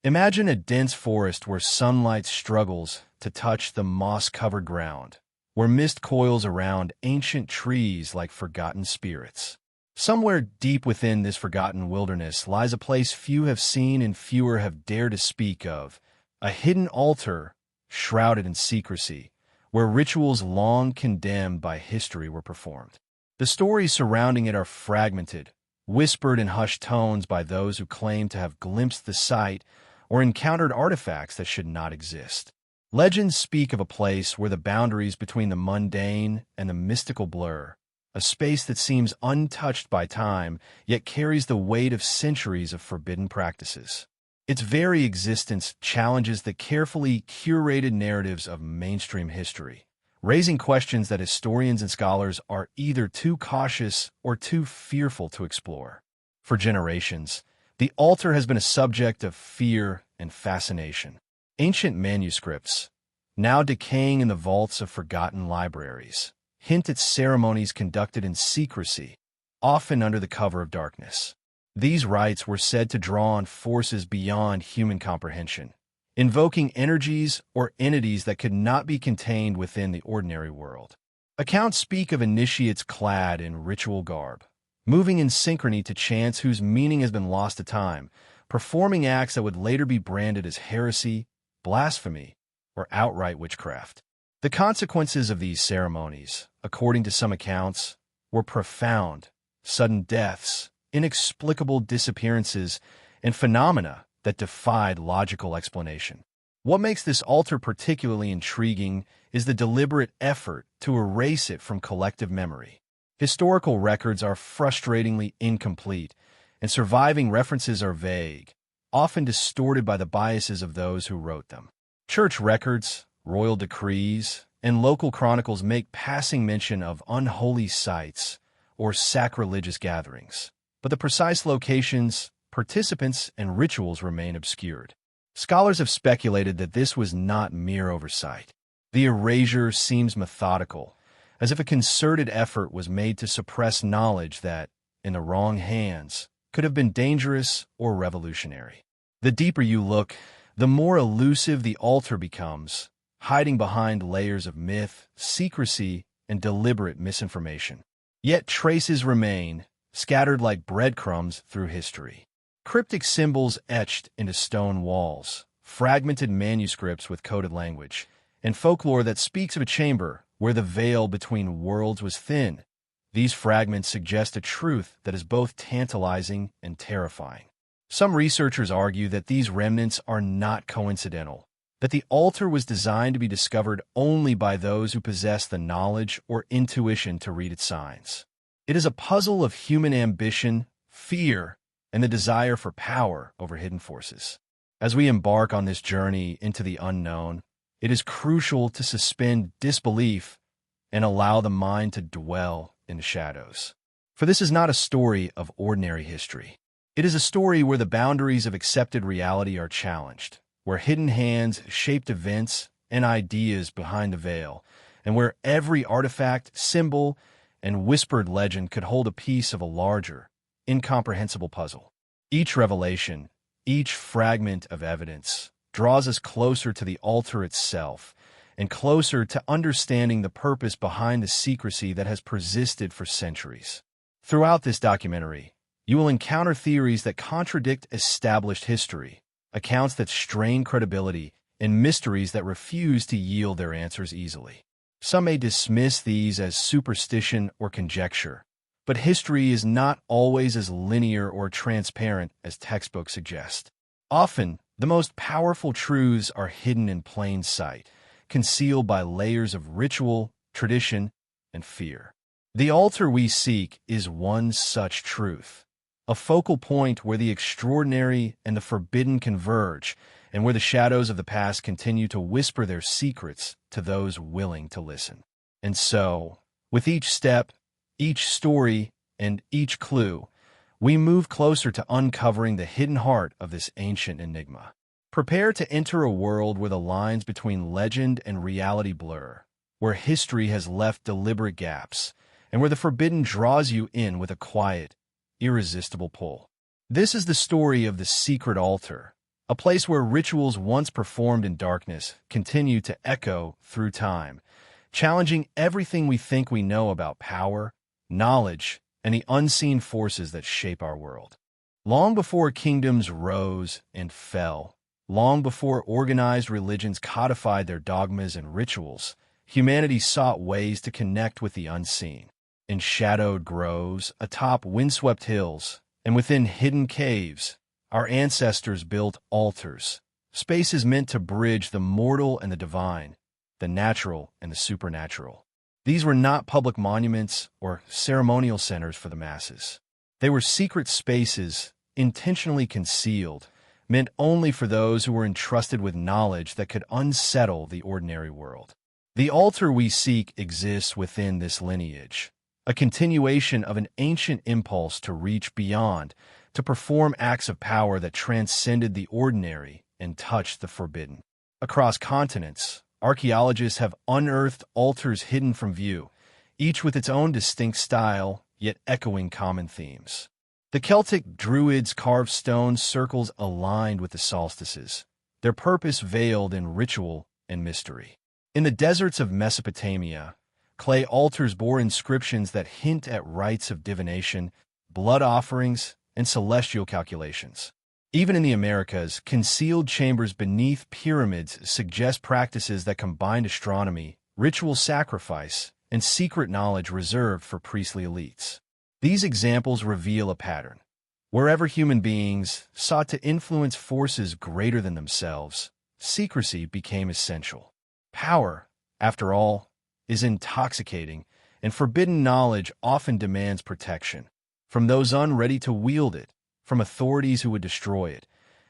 Imagine a dense forest where sunlight struggles to touch the moss-covered ground, where mist coils around ancient trees like forgotten spirits. Somewhere deep within this forgotten wilderness lies a place few have seen and fewer have dared to speak of, a hidden altar shrouded in secrecy, where rituals long condemned by history were performed. The stories surrounding it are fragmented, whispered in hushed tones by those who claim to have glimpsed the site or encountered artifacts that should not exist. Legends speak of a place where the boundaries between the mundane and the mystical blur, a space that seems untouched by time, yet carries the weight of centuries of forbidden practices. Its very existence challenges the carefully curated narratives of mainstream history, raising questions that historians and scholars are either too cautious or too fearful to explore. For generations, the altar has been a subject of fear and fascination. Ancient manuscripts, now decaying in the vaults of forgotten libraries, hint at ceremonies conducted in secrecy, often under the cover of darkness. These rites were said to draw on forces beyond human comprehension, invoking energies or entities that could not be contained within the ordinary world. Accounts speak of initiates clad in ritual garb, moving in synchrony to chants whose meaning has been lost to time, performing acts that would later be branded as heresy, blasphemy, or outright witchcraft. The consequences of these ceremonies, according to some accounts, were profound: sudden deaths, inexplicable disappearances, and phenomena that defied logical explanation. What makes this altar particularly intriguing is the deliberate effort to erase it from collective memory. Historical records are frustratingly incomplete, and surviving references are vague, often distorted by the biases of those who wrote them. Church records, royal decrees, and local chronicles make passing mention of unholy sites or sacrilegious gatherings, but the precise locations, participants, and rituals remain obscured. Scholars have speculated that this was not mere oversight. The erasure seems methodical, as if a concerted effort was made to suppress knowledge that, in the wrong hands, could have been dangerous or revolutionary. The deeper you look, the more elusive the altar becomes, hiding behind layers of myth, secrecy, and deliberate misinformation. Yet traces remain, scattered like breadcrumbs through history. Cryptic symbols etched into stone walls, fragmented manuscripts with coded language, and folklore that speaks of a chamber where the veil between worlds was thin. These fragments suggest a truth that is both tantalizing and terrifying. Some researchers argue that these remnants are not coincidental, that the altar was designed to be discovered only by those who possess the knowledge or intuition to read its signs. It is a puzzle of human ambition, fear, and the desire for power over hidden forces. As we embark on this journey into the unknown, it is crucial to suspend disbelief and allow the mind to dwell in the shadows. For this is not a story of ordinary history. It is a story where the boundaries of accepted reality are challenged, where hidden hands shaped events and ideas behind the veil, and where every artifact, symbol, and whispered legend could hold a piece of a larger, incomprehensible puzzle. Each revelation, each fragment of evidence, draws us closer to the altar itself and closer to understanding the purpose behind the secrecy that has persisted for centuries. Throughout this documentary, you will encounter theories that contradict established history, accounts that strain credibility, and mysteries that refuse to yield their answers easily. Some may dismiss these as superstition or conjecture, but history is not always as linear or transparent as textbooks suggest. Often, the most powerful truths are hidden in plain sight, concealed by layers of ritual, tradition, and fear. The altar we seek is one such truth, a focal point where the extraordinary and the forbidden converge, and where the shadows of the past continue to whisper their secrets to those willing to listen. And so, with each step, each story, and each clue, we move closer to uncovering the hidden heart of this ancient enigma. Prepare to enter a world where the lines between legend and reality blur, where history has left deliberate gaps, and where the forbidden draws you in with a quiet, irresistible pull. This is the story of the secret altar, a place where rituals once performed in darkness continue to echo through time, challenging everything we think we know about power, knowledge, and the unseen forces that shape our world. Long before kingdoms rose and fell, long before organized religions codified their dogmas and rituals, humanity sought ways to connect with the unseen. In shadowed groves, atop windswept hills, and within hidden caves, our ancestors built altars, spaces meant to bridge the mortal and the divine, the natural and the supernatural. These were not public monuments or ceremonial centers for the masses. They were secret spaces, intentionally concealed, meant only for those who were entrusted with knowledge that could unsettle the ordinary world. The altar we seek exists within this lineage, a continuation of an ancient impulse to reach beyond, to perform acts of power that transcended the ordinary and touched the forbidden. Across continents, archaeologists have unearthed altars hidden from view, each with its own distinct style, yet echoing common themes. The Celtic Druids carved stone circles aligned with the solstices, their purpose veiled in ritual and mystery. In the deserts of Mesopotamia, clay altars bore inscriptions that hint at rites of divination, blood offerings, and celestial calculations. Even in the Americas, concealed chambers beneath pyramids suggest practices that combine astronomy, ritual sacrifice, and secret knowledge reserved for priestly elites. These examples reveal a pattern. Wherever human beings sought to influence forces greater than themselves, secrecy became essential. Power, after all, is intoxicating, and forbidden knowledge often demands protection, from those unready to wield it, from authorities who would destroy it,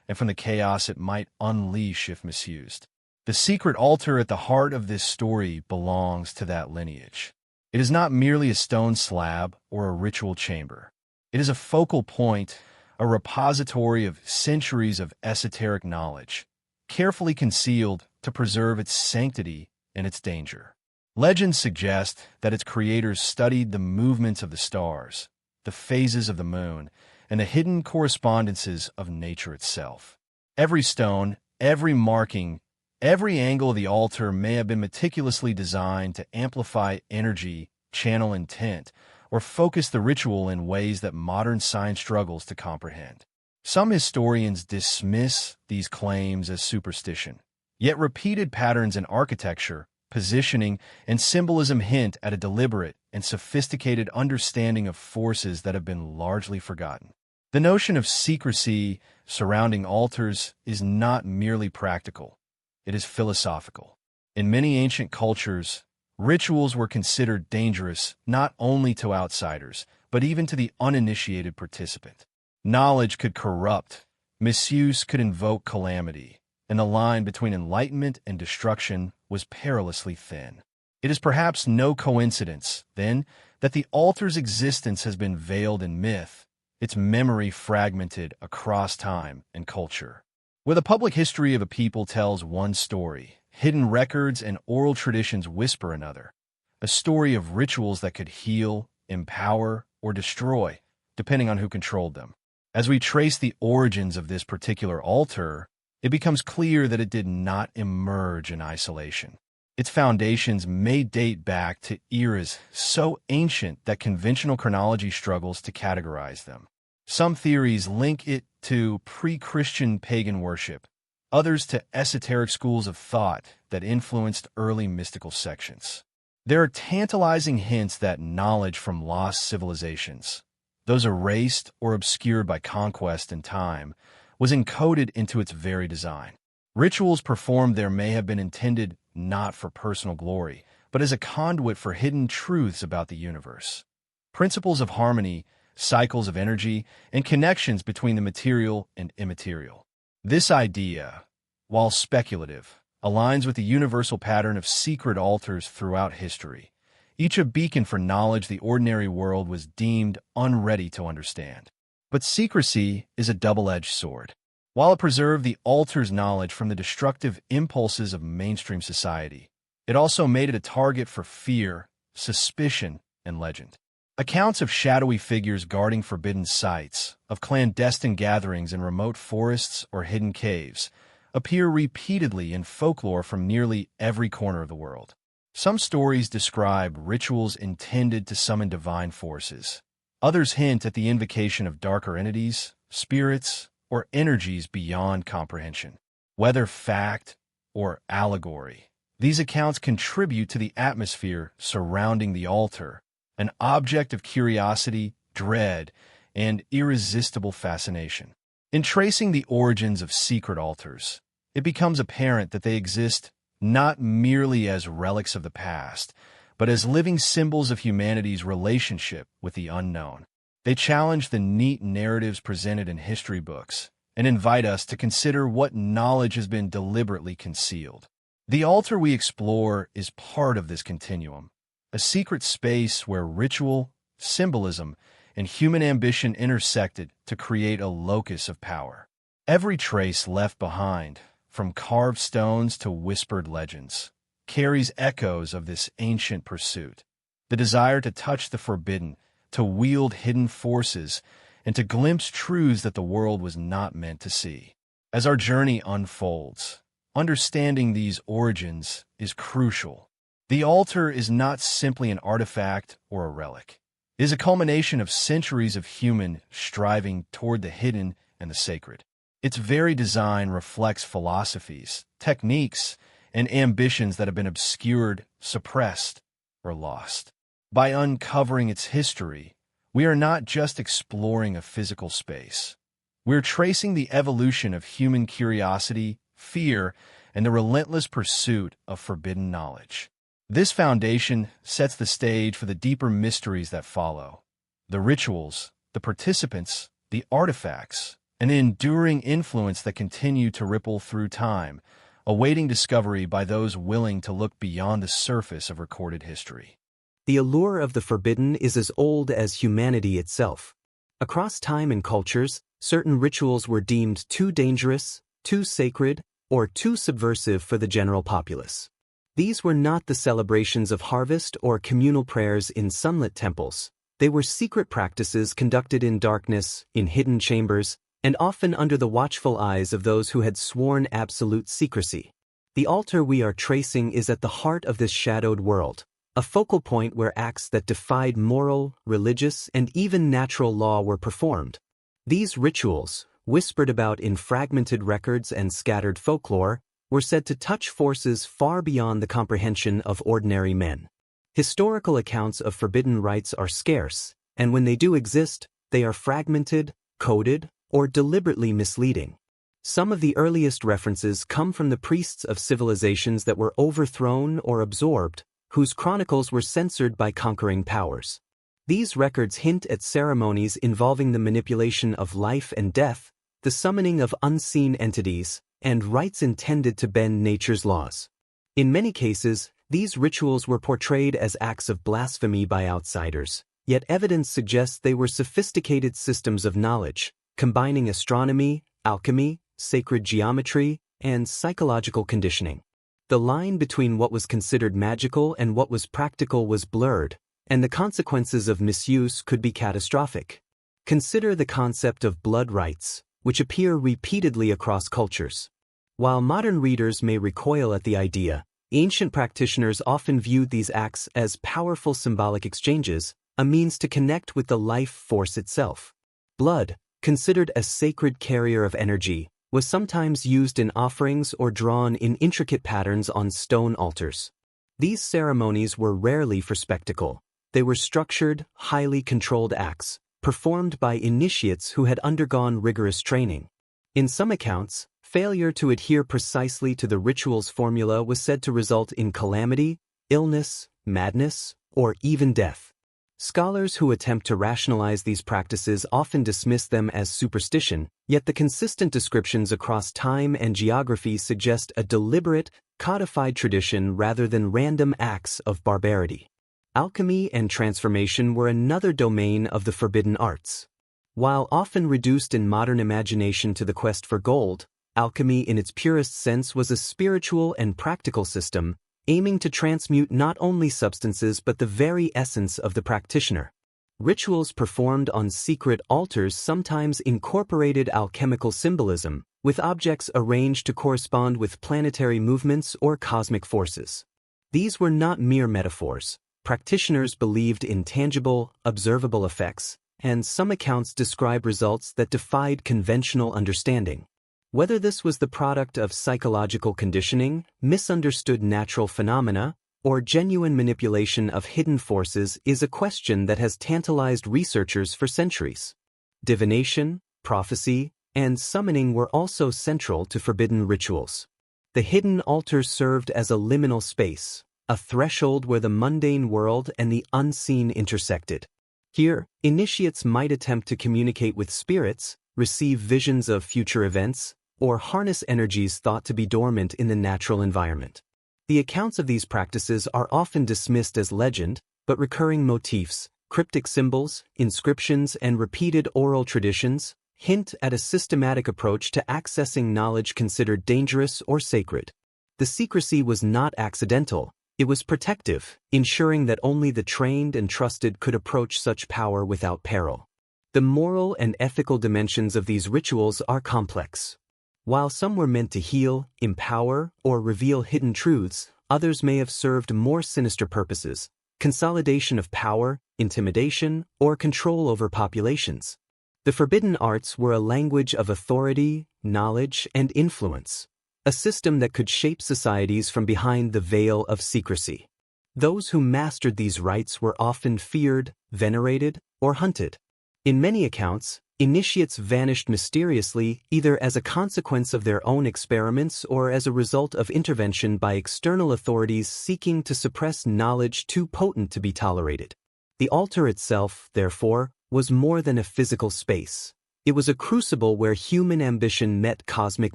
and from the chaos it might unleash if misused. The secret altar at the heart of this story belongs to that lineage. It is not merely a stone slab or a ritual chamber. It is a focal point, a repository of centuries of esoteric knowledge, carefully concealed to preserve its sanctity and its danger. Legends suggest that its creators studied the movements of the stars, the phases of the moon, and the hidden correspondences of nature itself. Every stone, every marking, every angle of the altar may have been meticulously designed to amplify energy, channel intent, or focus the ritual in ways that modern science struggles to comprehend. Some historians dismiss these claims as superstition, yet repeated patterns in architecture, positioning, and symbolism hint at a deliberate and sophisticated understanding of forces that have been largely forgotten. The notion of secrecy surrounding altars is not merely practical, it is philosophical. In many ancient cultures, rituals were considered dangerous not only to outsiders, but even to the uninitiated participant. Knowledge could corrupt, misuse could invoke calamity, and the line between enlightenment and destruction was perilously thin. It is perhaps no coincidence, then, that the altar's existence has been veiled in myth, its memory fragmented across time and culture. Where the public history of a people tells one story, hidden records and oral traditions whisper another, a story of rituals that could heal, empower, or destroy, depending on who controlled them. As we trace the origins of this particular altar, it becomes clear that it did not emerge in isolation. Its foundations may date back to eras so ancient that conventional chronology struggles to categorize them. Some theories link it to pre-Christian pagan worship, others to esoteric schools of thought that influenced early mystical sections. There are tantalizing hints that knowledge from lost civilizations, those erased or obscured by conquest and time, was encoded into its very design. Rituals performed there may have been intended not for personal glory, but as a conduit for hidden truths about the universe. Principles of harmony, cycles of energy, and connections between the material and immaterial. This idea, while speculative, aligns with the universal pattern of secret altars throughout history, each a beacon for knowledge the ordinary world was deemed unready to understand. But secrecy is a double-edged sword. While it preserved the altar's knowledge from the destructive impulses of mainstream society, it also made it a target for fear, suspicion, and legend. Accounts of shadowy figures guarding forbidden sites, of clandestine gatherings in remote forests or hidden caves, appear repeatedly in folklore from nearly every corner of the world. Some stories describe rituals intended to summon divine forces. Others hint at the invocation of darker entities, spirits, or energies beyond comprehension. Whether fact or allegory, these accounts contribute to the atmosphere surrounding the altar, an object of curiosity, dread, and irresistible fascination. In tracing the origins of secret altars, it becomes apparent that they exist not merely as relics of the past, but as living symbols of humanity's relationship with the unknown. They challenge the neat narratives presented in history books and invite us to consider what knowledge has been deliberately concealed. The altar we explore is part of this continuum, a secret space where ritual, symbolism, and human ambition intersected to create a locus of power. Every trace left behind, from carved stones to whispered legends, carries echoes of this ancient pursuit. The desire to touch the forbidden, to wield hidden forces, and to glimpse truths that the world was not meant to see. As our journey unfolds, understanding these origins is crucial. The altar is not simply an artifact or a relic. It is a culmination of centuries of human striving toward the hidden and the sacred. Its very design reflects philosophies, techniques, and ambitions that have been obscured, suppressed, or lost. By uncovering its history, we are not just exploring a physical space. We're tracing the evolution of human curiosity, fear, and the relentless pursuit of forbidden knowledge. This foundation sets the stage for the deeper mysteries that follow. The rituals, the participants, the artifacts, an enduring influence that continue to ripple through time, awaiting discovery by those willing to look beyond the surface of recorded history. The allure of the forbidden is as old as humanity itself. Across time and cultures, certain rituals were deemed too dangerous, too sacred, or too subversive for the general populace. These were not the celebrations of harvest or communal prayers in sunlit temples. They were secret practices conducted in darkness, in hidden chambers, and often under the watchful eyes of those who had sworn absolute secrecy. The altar we are tracing is at the heart of this shadowed world, a focal point where acts that defied moral, religious, and even natural law were performed. These rituals, whispered about in fragmented records and scattered folklore, were said to touch forces far beyond the comprehension of ordinary men. Historical accounts of forbidden rites are scarce, and when they do exist, they are fragmented, coded, or deliberately misleading. Some of the earliest references come from the priests of civilizations that were overthrown or absorbed, whose chronicles were censored by conquering powers. These records hint at ceremonies involving the manipulation of life and death, the summoning of unseen entities, and rites intended to bend nature's laws. In many cases, these rituals were portrayed as acts of blasphemy by outsiders, yet evidence suggests they were sophisticated systems of knowledge, combining astronomy, alchemy, sacred geometry, and psychological conditioning. The line between what was considered magical and what was practical was blurred, and the consequences of misuse could be catastrophic. Consider the concept of blood rites, which appear repeatedly across cultures. While modern readers may recoil at the idea, ancient practitioners often viewed these acts as powerful symbolic exchanges, a means to connect with the life force itself. Blood, considered a sacred carrier of energy, was sometimes used in offerings or drawn in intricate patterns on stone altars. These ceremonies were rarely for spectacle. They were structured, highly controlled acts, performed by initiates who had undergone rigorous training. In some accounts, failure to adhere precisely to the ritual's formula was said to result in calamity, illness, madness, or even death. Scholars who attempt to rationalize these practices often dismiss them as superstition, yet the consistent descriptions across time and geography suggest a deliberate, codified tradition rather than random acts of barbarity. Alchemy and transformation were another domain of the forbidden arts. While often reduced in modern imagination to the quest for gold, alchemy in its purest sense was a spiritual and practical system, aiming to transmute not only substances but the very essence of the practitioner. Rituals performed on secret altars sometimes incorporated alchemical symbolism, with objects arranged to correspond with planetary movements or cosmic forces. These were not mere metaphors. Practitioners believed in tangible, observable effects, and some accounts describe results that defied conventional understanding. Whether this was the product of psychological conditioning, misunderstood natural phenomena, or genuine manipulation of hidden forces is a question that has tantalized researchers for centuries. Divination, prophecy, and summoning were also central to forbidden rituals. The hidden altar served as a liminal space, a threshold where the mundane world and the unseen intersected. Here, initiates might attempt to communicate with spirits, receive visions of future events, or harness energies thought to be dormant in the natural environment. The accounts of these practices are often dismissed as legend, but recurring motifs, cryptic symbols, inscriptions, and repeated oral traditions hint at a systematic approach to accessing knowledge considered dangerous or sacred. The secrecy was not accidental, it was protective, ensuring that only the trained and trusted could approach such power without peril. The moral and ethical dimensions of these rituals are complex. While some were meant to heal, empower, or reveal hidden truths, others may have served more sinister purposes: consolidation of power, intimidation, or control over populations. The forbidden arts were a language of authority, knowledge, and influence, a system that could shape societies from behind the veil of secrecy. Those who mastered these rites were often feared, venerated, or hunted. In many accounts, initiates vanished mysteriously either as a consequence of their own experiments or as a result of intervention by external authorities seeking to suppress knowledge too potent to be tolerated. The altar itself, therefore, was more than a physical space. It was a crucible where human ambition met cosmic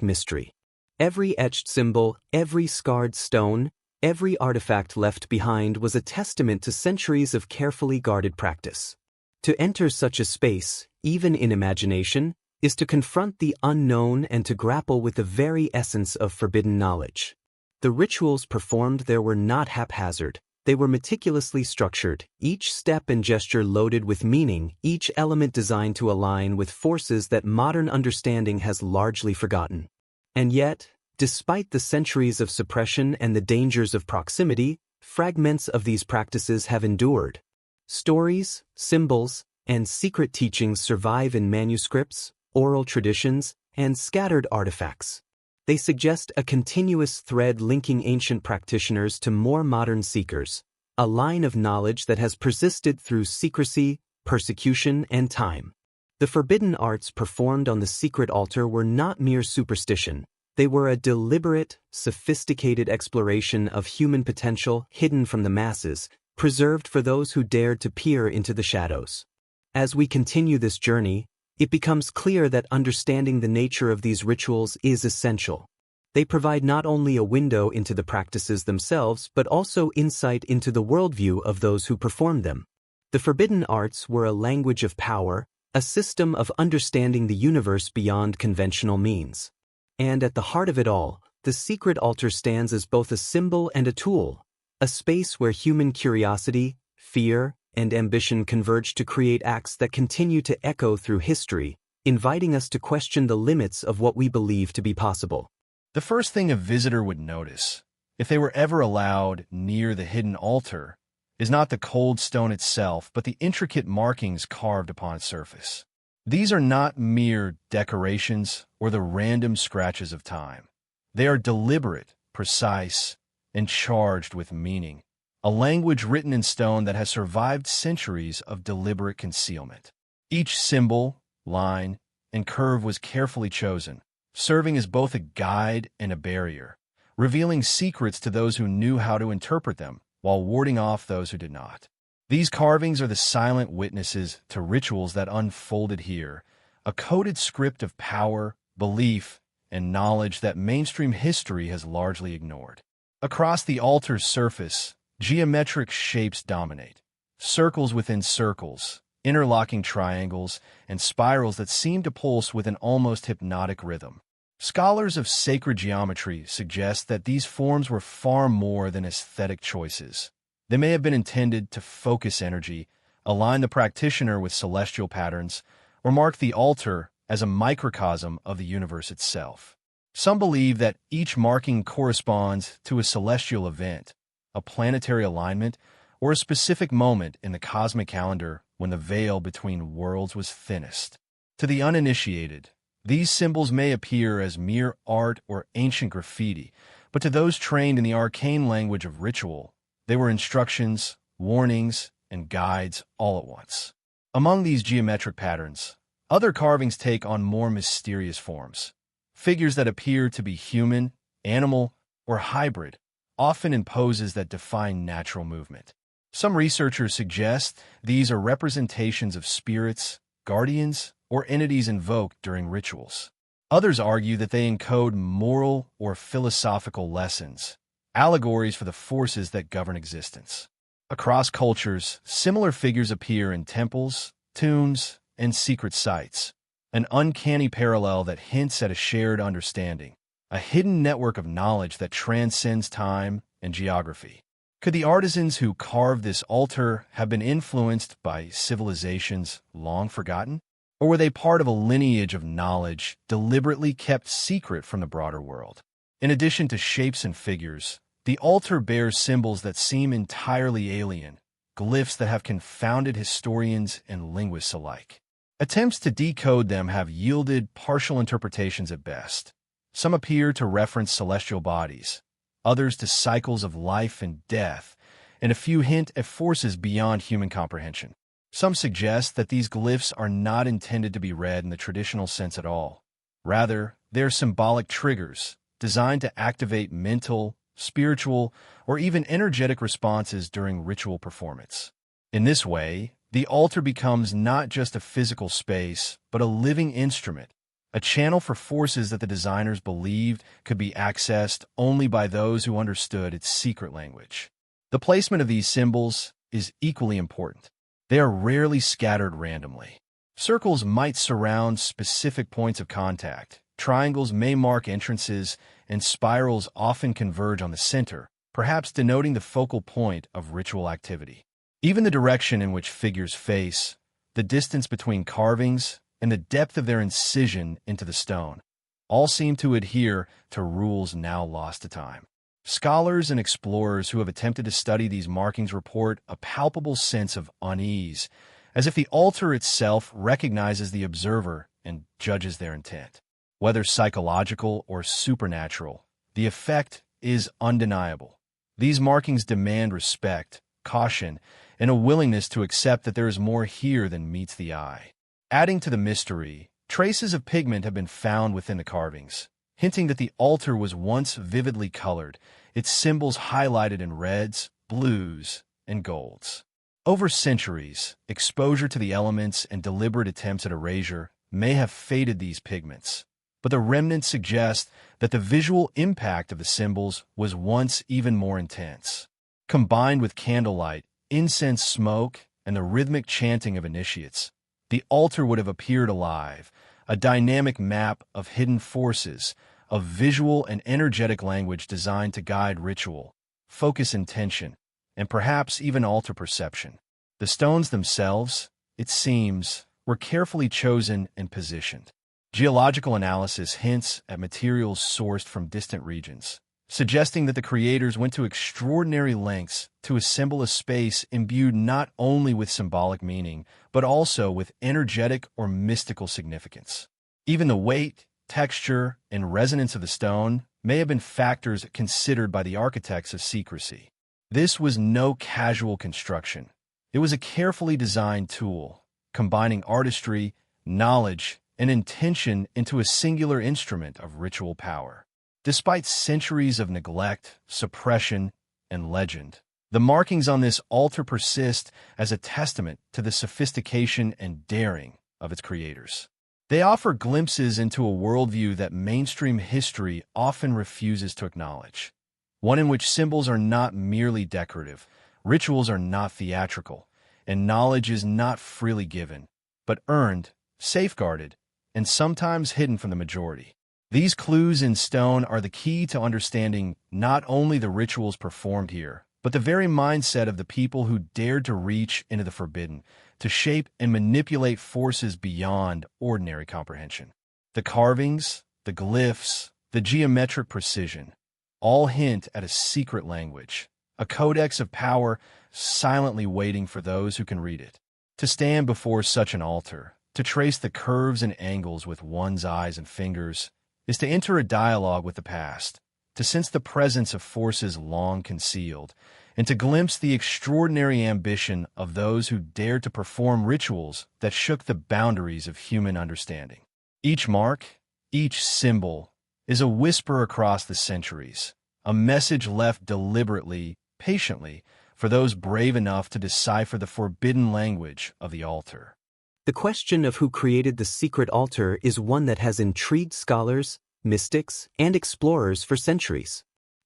mystery. Every etched symbol, every scarred stone, every artifact left behind was a testament to centuries of carefully guarded practice. To enter such a space, even in imagination, is to confront the unknown and to grapple with the very essence of forbidden knowledge. The rituals performed there were not haphazard, they were meticulously structured, each step and gesture loaded with meaning, each element designed to align with forces that modern understanding has largely forgotten. And yet, despite the centuries of suppression and the dangers of proximity, fragments of these practices have endured. Stories, symbols, and secret teachings survive in manuscripts, oral traditions, and scattered artifacts. They suggest a continuous thread linking ancient practitioners to more modern seekers, a line of knowledge that has persisted through secrecy, persecution, and time. The forbidden arts performed on the secret altar were not mere superstition. They were a deliberate, sophisticated exploration of human potential hidden from the masses, preserved for those who dared to peer into the shadows. As we continue this journey, it becomes clear that understanding the nature of these rituals is essential. They provide not only a window into the practices themselves but also insight into the worldview of those who perform them. The forbidden arts were a language of power, a system of understanding the universe beyond conventional means. And at the heart of it all, the secret altar stands as both a symbol and a tool, a space where human curiosity, fear, and ambition converge to create acts that continue to echo through history, inviting us to question the limits of what we believe to be possible. The first thing a visitor would notice, if they were ever allowed near the hidden altar, is not the cold stone itself, but the intricate markings carved upon its surface. These are not mere decorations or the random scratches of time. They are deliberate, precise, and charged with meaning, a language written in stone that has survived centuries of deliberate concealment. Each symbol, line, and curve was carefully chosen, serving as both a guide and a barrier, revealing secrets to those who knew how to interpret them, while warding off those who did not. These carvings are the silent witnesses to rituals that unfolded here, a coded script of power, belief, and knowledge that mainstream history has largely ignored. Across the altar's surface, geometric shapes dominate. Circles within circles, interlocking triangles, and spirals that seem to pulse with an almost hypnotic rhythm. Scholars of sacred geometry suggest that these forms were far more than aesthetic choices. They may have been intended to focus energy, align the practitioner with celestial patterns, or mark the altar as a microcosm of the universe itself. Some believe that each marking corresponds to a celestial event, a planetary alignment, or a specific moment in the cosmic calendar when the veil between worlds was thinnest. To the uninitiated, these symbols may appear as mere art or ancient graffiti, but to those trained in the arcane language of ritual, they were instructions, warnings, and guides all at once. Among these geometric patterns, other carvings take on more mysterious forms. Figures that appear to be human, animal, or hybrid, often in poses that defy natural movement. Some researchers suggest these are representations of spirits, guardians, or entities invoked during rituals. Others argue that they encode moral or philosophical lessons, allegories for the forces that govern existence. Across cultures, similar figures appear in temples, tombs, and secret sites, an uncanny parallel that hints at a shared understanding, a hidden network of knowledge that transcends time and geography. Could the artisans who carved this altar have been influenced by civilizations long forgotten? Or were they part of a lineage of knowledge deliberately kept secret from the broader world? In addition to shapes and figures, the altar bears symbols that seem entirely alien, glyphs that have confounded historians and linguists alike. Attempts to decode them have yielded partial interpretations at best. Some appear to reference celestial bodies, others to cycles of life and death, and a few hint at forces beyond human comprehension. Some suggest that these glyphs are not intended to be read in the traditional sense at all. Rather, they are symbolic triggers designed to activate mental, spiritual, or even energetic responses during ritual performance. In this way, the altar becomes not just a physical space, but a living instrument, a channel for forces that the designers believed could be accessed only by those who understood its secret language. The placement of these symbols is equally important. They are rarely scattered randomly. Circles might surround specific points of contact, triangles may mark entrances, and spirals often converge on the center, perhaps denoting the focal point of ritual activity. Even the direction in which figures face, the distance between carvings, and the depth of their incision into the stone all seem to adhere to rules now lost to time. Scholars and explorers who have attempted to study these markings report a palpable sense of unease, as if the altar itself recognizes the observer and judges their intent. Whether psychological or supernatural, the effect is undeniable. These markings demand respect, caution, and a willingness to accept that there is more here than meets the eye. Adding to the mystery, traces of pigment have been found within the carvings, hinting that the altar was once vividly colored, its symbols highlighted in reds, blues, and golds. Over centuries, exposure to the elements and deliberate attempts at erasure may have faded these pigments, but the remnants suggest that the visual impact of the symbols was once even more intense. Combined with candlelight, incense smoke, and the rhythmic chanting of initiates, the altar would have appeared alive, a dynamic map of hidden forces, of visual and energetic language designed to guide ritual, focus intention, and perhaps even alter perception. The stones themselves, it seems, were carefully chosen and positioned. Geological analysis hints at materials sourced from distant regions, suggesting that the creators went to extraordinary lengths to assemble a space imbued not only with symbolic meaning, but also with energetic or mystical significance. Even the weight, texture, and resonance of the stone may have been factors considered by the architects of secrecy. This was no casual construction. It was a carefully designed tool, combining artistry, knowledge, and intention into a singular instrument of ritual power. Despite centuries of neglect, suppression, and legend, the markings on this altar persist as a testament to the sophistication and daring of its creators. They offer glimpses into a worldview that mainstream history often refuses to acknowledge, one in which symbols are not merely decorative, rituals are not theatrical, and knowledge is not freely given, but earned, safeguarded, and sometimes hidden from the majority. These clues in stone are the key to understanding not only the rituals performed here, but the very mindset of the people who dared to reach into the forbidden, to shape and manipulate forces beyond ordinary comprehension. The carvings, the glyphs, the geometric precision, all hint at a secret language, a codex of power silently waiting for those who can read it. To stand before such an altar, to trace the curves and angles with one's eyes and fingers, is to enter a dialogue with the past, to sense the presence of forces long concealed, and to glimpse the extraordinary ambition of those who dared to perform rituals that shook the boundaries of human understanding. Each mark, each symbol, is a whisper across the centuries, a message left deliberately, patiently, for those brave enough to decipher the forbidden language of the altar. The question of who created the secret altar is one that has intrigued scholars, mystics, and explorers for centuries.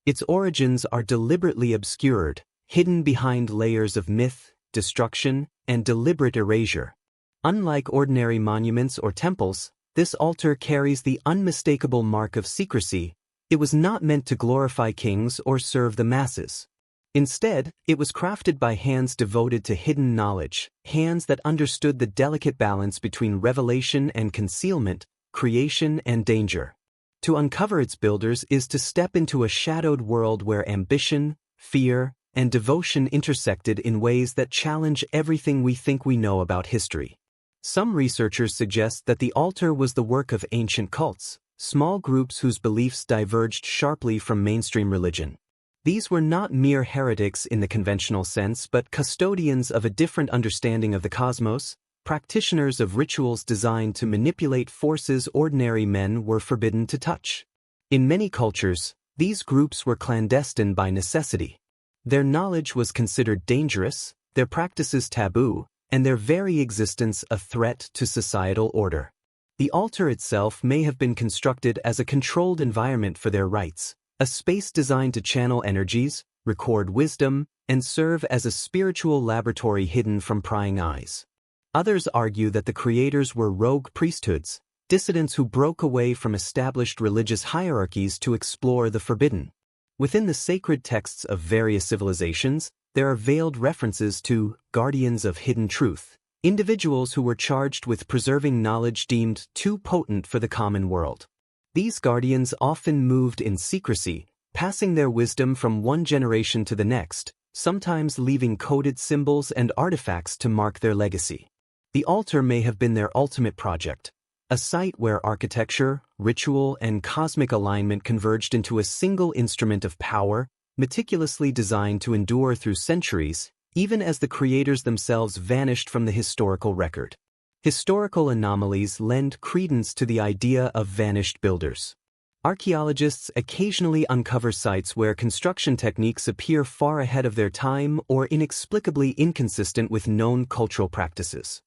Its origins are deliberately obscured, hidden behind layers of myth, destruction, and deliberate erasure. Unlike ordinary monuments or temples, this altar carries the unmistakable mark of secrecy. It was not meant to glorify kings or serve the masses. Instead, it was crafted by hands devoted to hidden knowledge, hands that understood the delicate balance between revelation and concealment, creation and danger. To uncover its builders is to step into a shadowed world where ambition, fear, and devotion intersected in ways that challenge everything we think we know about history. Some researchers suggest that the altar was the work of ancient cults, small groups whose beliefs diverged sharply from mainstream religion. These were not mere heretics in the conventional sense, but custodians of a different understanding of the cosmos, practitioners of rituals designed to manipulate forces ordinary men were forbidden to touch. In many cultures, these groups were clandestine by necessity. Their knowledge was considered dangerous, their practices taboo, and their very existence a threat to societal order. The altar itself may have been constructed as a controlled environment for their rites, a space designed to channel energies, record wisdom, and serve as a spiritual laboratory hidden from prying eyes. Others argue that the creators were rogue priesthoods, dissidents who broke away from established religious hierarchies to explore the forbidden. Within the sacred texts of various civilizations, there are veiled references to guardians of hidden truth, individuals who were charged with preserving knowledge deemed too potent for the common world. These guardians often moved in secrecy, passing their wisdom from one generation to the next, sometimes leaving coded symbols and artifacts to mark their legacy. The altar may have been their ultimate project, a site where architecture, ritual, and cosmic alignment converged into a single instrument of power, meticulously designed to endure through centuries, even as the creators themselves vanished from the historical record. Historical anomalies lend credence to the idea of vanished builders. Archaeologists occasionally uncover sites where construction techniques appear far ahead of their time or inexplicably inconsistent with known cultural practices.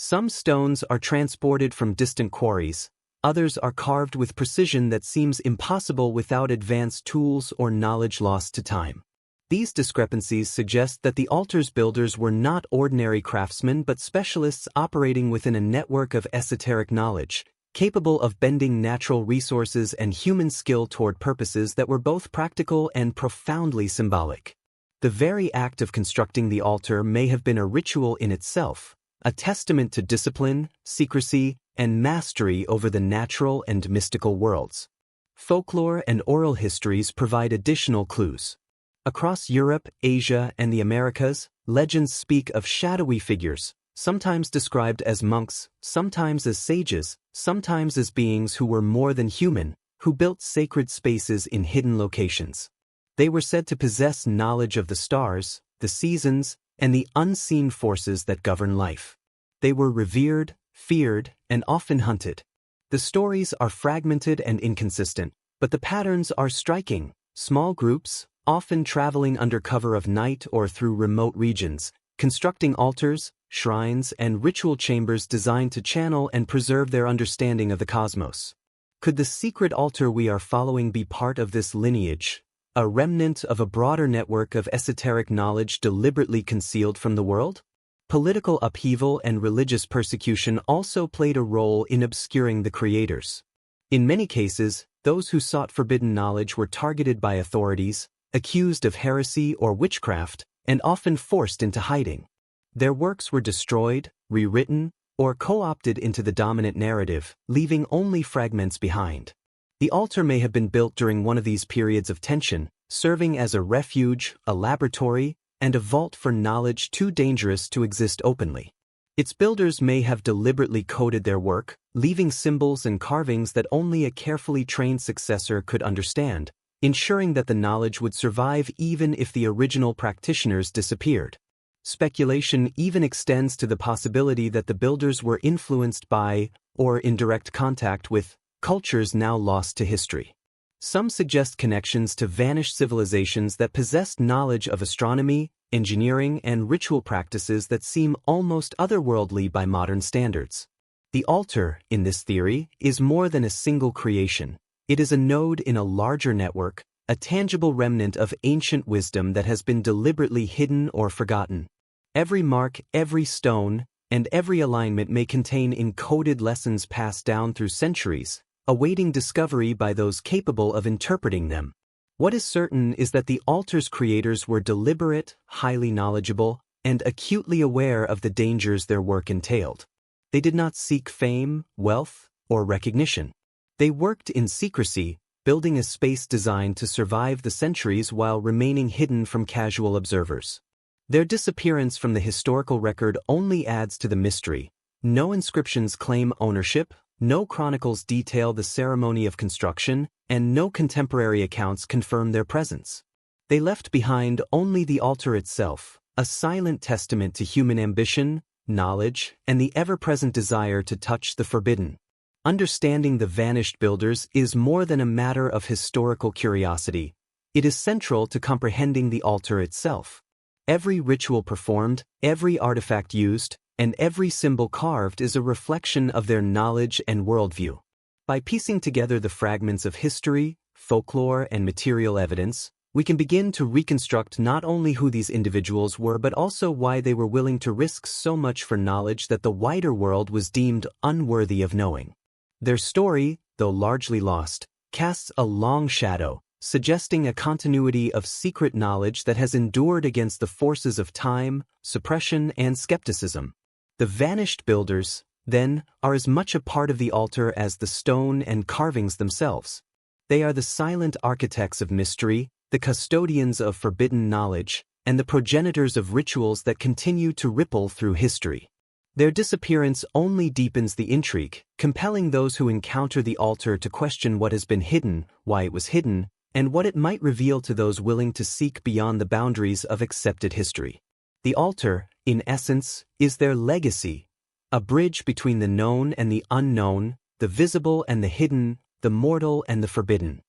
Some stones are transported from distant quarries, others are carved with precision that seems impossible without advanced tools or knowledge lost to time. These discrepancies suggest that the altar's builders were not ordinary craftsmen but specialists operating within a network of esoteric knowledge, capable of bending natural resources and human skill toward purposes that were both practical and profoundly symbolic. The very act of constructing the altar may have been a ritual in itself, a testament to discipline, secrecy, and mastery over the natural and mystical worlds. Folklore and oral histories provide additional clues. Across Europe, Asia, and the Americas, legends speak of shadowy figures, sometimes described as monks, sometimes as sages, sometimes as beings who were more than human, who built sacred spaces in hidden locations. They were said to possess knowledge of the stars, the seasons, and the unseen forces that govern life. They were revered, feared, and often hunted. The stories are fragmented and inconsistent, but the patterns are striking. Small groups, often traveling under cover of night or through remote regions, constructing altars, shrines, and ritual chambers designed to channel and preserve their understanding of the cosmos. Could the secret altar we are following be part of this lineage, a remnant of a broader network of esoteric knowledge deliberately concealed from the world? Political upheaval and religious persecution also played a role in obscuring the creators. In many cases, those who sought forbidden knowledge were targeted by authorities, accused of heresy or witchcraft, and often forced into hiding. Their works were destroyed, rewritten, or co-opted into the dominant narrative, leaving only fragments behind. The altar may have been built during one of these periods of tension, serving as a refuge, a laboratory, and a vault for knowledge too dangerous to exist openly. Its builders may have deliberately coded their work, leaving symbols and carvings that only a carefully trained successor could understand, ensuring that the knowledge would survive even if the original practitioners disappeared. Speculation even extends to the possibility that the builders were influenced by, or in direct contact with, cultures now lost to history. Some suggest connections to vanished civilizations that possessed knowledge of astronomy, engineering, and ritual practices that seem almost otherworldly by modern standards. The altar, in this theory, is more than a single creation. It is a node in a larger network, a tangible remnant of ancient wisdom that has been deliberately hidden or forgotten. Every mark, every stone, and every alignment may contain encoded lessons passed down through centuries, awaiting discovery by those capable of interpreting them. What is certain is that the altar's creators were deliberate, highly knowledgeable, and acutely aware of the dangers their work entailed. They did not seek fame, wealth, or recognition. They worked in secrecy, building a space designed to survive the centuries while remaining hidden from casual observers. Their disappearance from the historical record only adds to the mystery. No inscriptions claim ownership, no chronicles detail the ceremony of construction, and no contemporary accounts confirm their presence. They left behind only the altar itself, a silent testament to human ambition, knowledge, and the ever-present desire to touch the forbidden. Understanding the vanished builders is more than a matter of historical curiosity. It is central to comprehending the altar itself. Every ritual performed, every artifact used, and every symbol carved is a reflection of their knowledge and worldview. By piecing together the fragments of history, folklore, and material evidence, we can begin to reconstruct not only who these individuals were but also why they were willing to risk so much for knowledge that the wider world was deemed unworthy of knowing. Their story, though largely lost, casts a long shadow, suggesting a continuity of secret knowledge that has endured against the forces of time, suppression, and skepticism. The vanished builders, then, are as much a part of the altar as the stone and carvings themselves. They are the silent architects of mystery, the custodians of forbidden knowledge, and the progenitors of rituals that continue to ripple through history. Their disappearance only deepens the intrigue, compelling those who encounter the altar to question what has been hidden, why it was hidden, and what it might reveal to those willing to seek beyond the boundaries of accepted history. The altar, in essence, is their legacy, a bridge between the known and the unknown, the visible and the hidden, the mortal and the forbidden.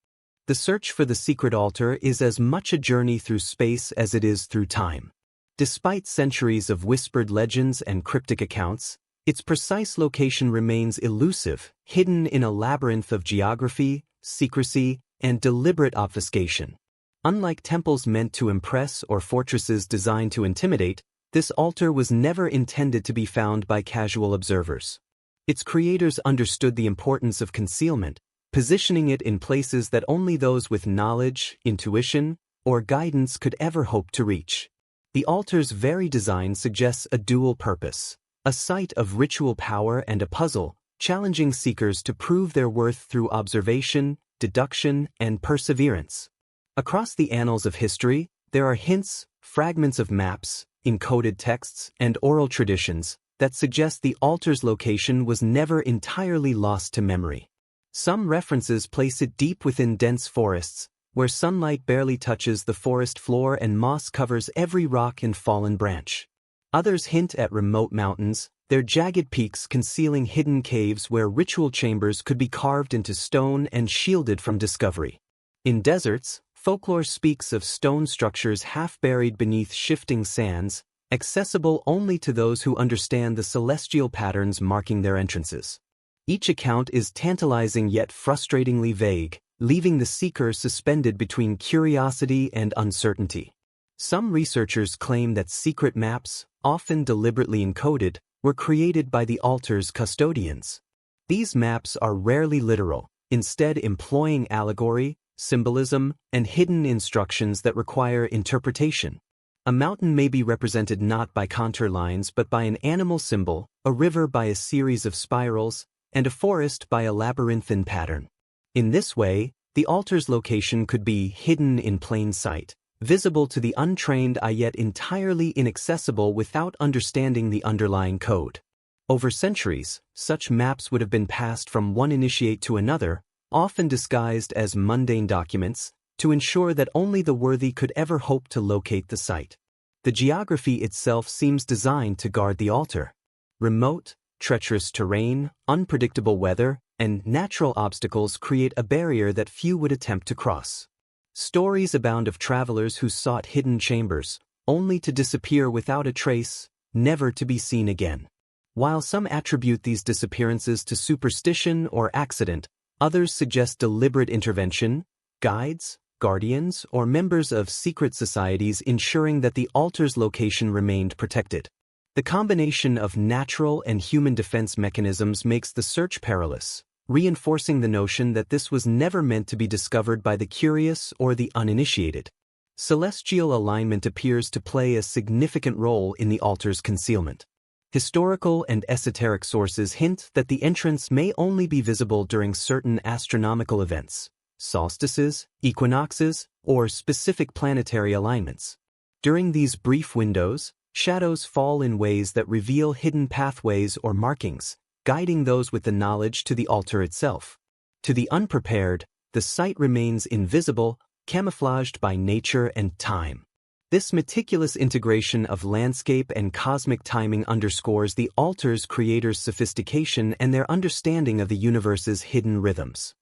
The search for the secret altar is as much a journey through space as it is through time. Despite centuries of whispered legends and cryptic accounts, its precise location remains elusive, hidden in a labyrinth of geography, secrecy, and deliberate obfuscation. Unlike temples meant to impress or fortresses designed to intimidate, this altar was never intended to be found by casual observers. Its creators understood the importance of concealment, positioning it in places that only those with knowledge, intuition, or guidance could ever hope to reach. The altar's very design suggests a dual purpose, a site of ritual power and a puzzle, challenging seekers to prove their worth through observation, deduction, and perseverance. Across the annals of history, there are hints, fragments of maps, encoded texts, and oral traditions that suggest the altar's location was never entirely lost to memory. Some references place it deep within dense forests, where sunlight barely touches the forest floor and moss covers every rock and fallen branch. Others hint at remote mountains, their jagged peaks concealing hidden caves where ritual chambers could be carved into stone and shielded from discovery. In deserts, folklore speaks of stone structures half buried beneath shifting sands, accessible only to those who understand the celestial patterns marking their entrances. Each account is tantalizing yet frustratingly vague, leaving the seeker suspended between curiosity and uncertainty. Some researchers claim that secret maps, often deliberately encoded, were created by the altar's custodians. These maps are rarely literal, instead employing allegory, symbolism, and hidden instructions that require interpretation. A mountain may be represented not by contour lines but by an animal symbol, a river by a series of spirals, and a forest by a labyrinthine pattern. In this way, the altar's location could be hidden in plain sight, visible to the untrained eye yet entirely inaccessible without understanding the underlying code. Over centuries, such maps would have been passed from one initiate to another, often disguised as mundane documents, to ensure that only the worthy could ever hope to locate the site. The geography itself seems designed to guard the altar. Remote, treacherous terrain, unpredictable weather, and natural obstacles create a barrier that few would attempt to cross. Stories abound of travelers who sought hidden chambers, only to disappear without a trace, never to be seen again. While some attribute these disappearances to superstition or accident, others suggest deliberate intervention, guides, guardians, or members of secret societies ensuring that the altar's location remained protected. The combination of natural and human defense mechanisms makes the search perilous, reinforcing the notion that this was never meant to be discovered by the curious or the uninitiated. Celestial alignment appears to play a significant role in the altar's concealment. Historical and esoteric sources hint that the entrance may only be visible during certain astronomical events, solstices, equinoxes, or specific planetary alignments. During these brief windows, shadows fall in ways that reveal hidden pathways or markings, guiding those with the knowledge to the altar itself. To the unprepared, the site remains invisible, camouflaged by nature and time. This meticulous integration of landscape and cosmic timing underscores the altar's creators' sophistication and their understanding of the universe's hidden rhythms.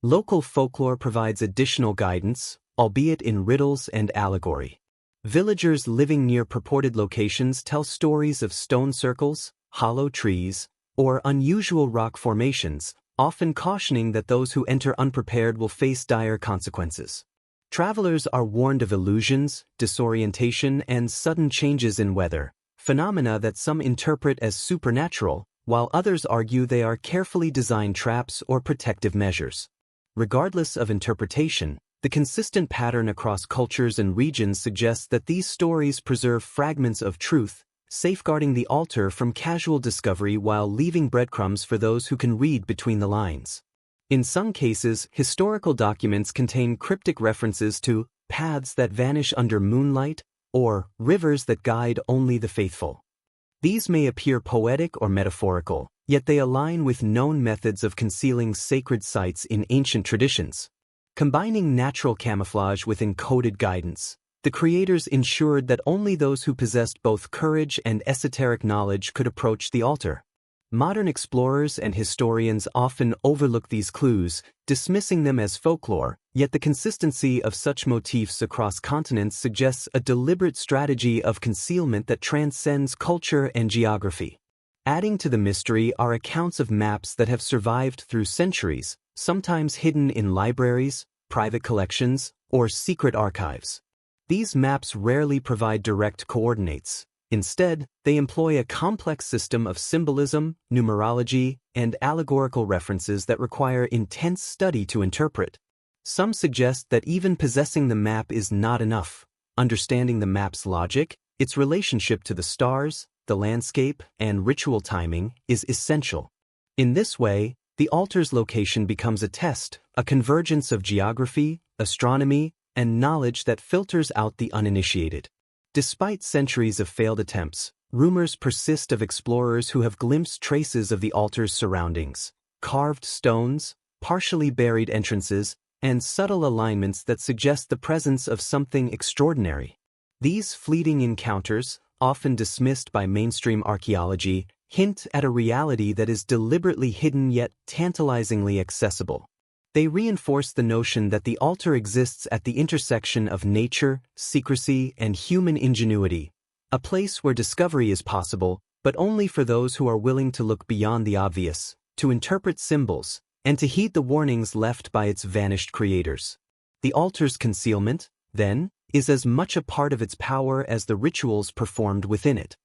Local folklore provides additional guidance, albeit in riddles and allegory. Villagers living near purported locations tell stories of stone circles, hollow trees, or unusual rock formations, often cautioning that those who enter unprepared will face dire consequences. Travelers are warned of illusions, disorientation, and sudden changes in weather, phenomena that some interpret as supernatural, while others argue they are carefully designed traps or protective measures. Regardless of interpretation, the consistent pattern across cultures and regions suggests that these stories preserve fragments of truth, safeguarding the altar from casual discovery while leaving breadcrumbs for those who can read between the lines. In some cases, historical documents contain cryptic references to paths that vanish under moonlight or rivers that guide only the faithful. These may appear poetic or metaphorical, yet they align with known methods of concealing sacred sites in ancient traditions. Combining natural camouflage with encoded guidance, the creators ensured that only those who possessed both courage and esoteric knowledge could approach the altar. Modern explorers and historians often overlook these clues, dismissing them as folklore, yet the consistency of such motifs across continents suggests a deliberate strategy of concealment that transcends culture and geography. Adding to the mystery are accounts of maps that have survived through centuries, sometimes hidden in libraries, private collections, or secret archives. These maps rarely provide direct coordinates. Instead, they employ a complex system of symbolism, numerology, and allegorical references that require intense study to interpret. Some suggest that even possessing the map is not enough. Understanding the map's logic, its relationship to the stars, the landscape, and ritual timing is essential. In this way, the altar's location becomes a test, a convergence of geography, astronomy, and knowledge that filters out the uninitiated. Despite centuries of failed attempts, rumors persist of explorers who have glimpsed traces of the altar's surroundings, carved stones, partially buried entrances, and subtle alignments that suggest the presence of something extraordinary. These fleeting encounters, often dismissed by mainstream archaeology, hint at a reality that is deliberately hidden yet tantalizingly accessible. They reinforce the notion that the altar exists at the intersection of nature, secrecy, and human ingenuity, a place where discovery is possible, but only for those who are willing to look beyond the obvious, to interpret symbols, and to heed the warnings left by its vanished creators. The altar's concealment, then, is as much a part of its power as the rituals performed within it.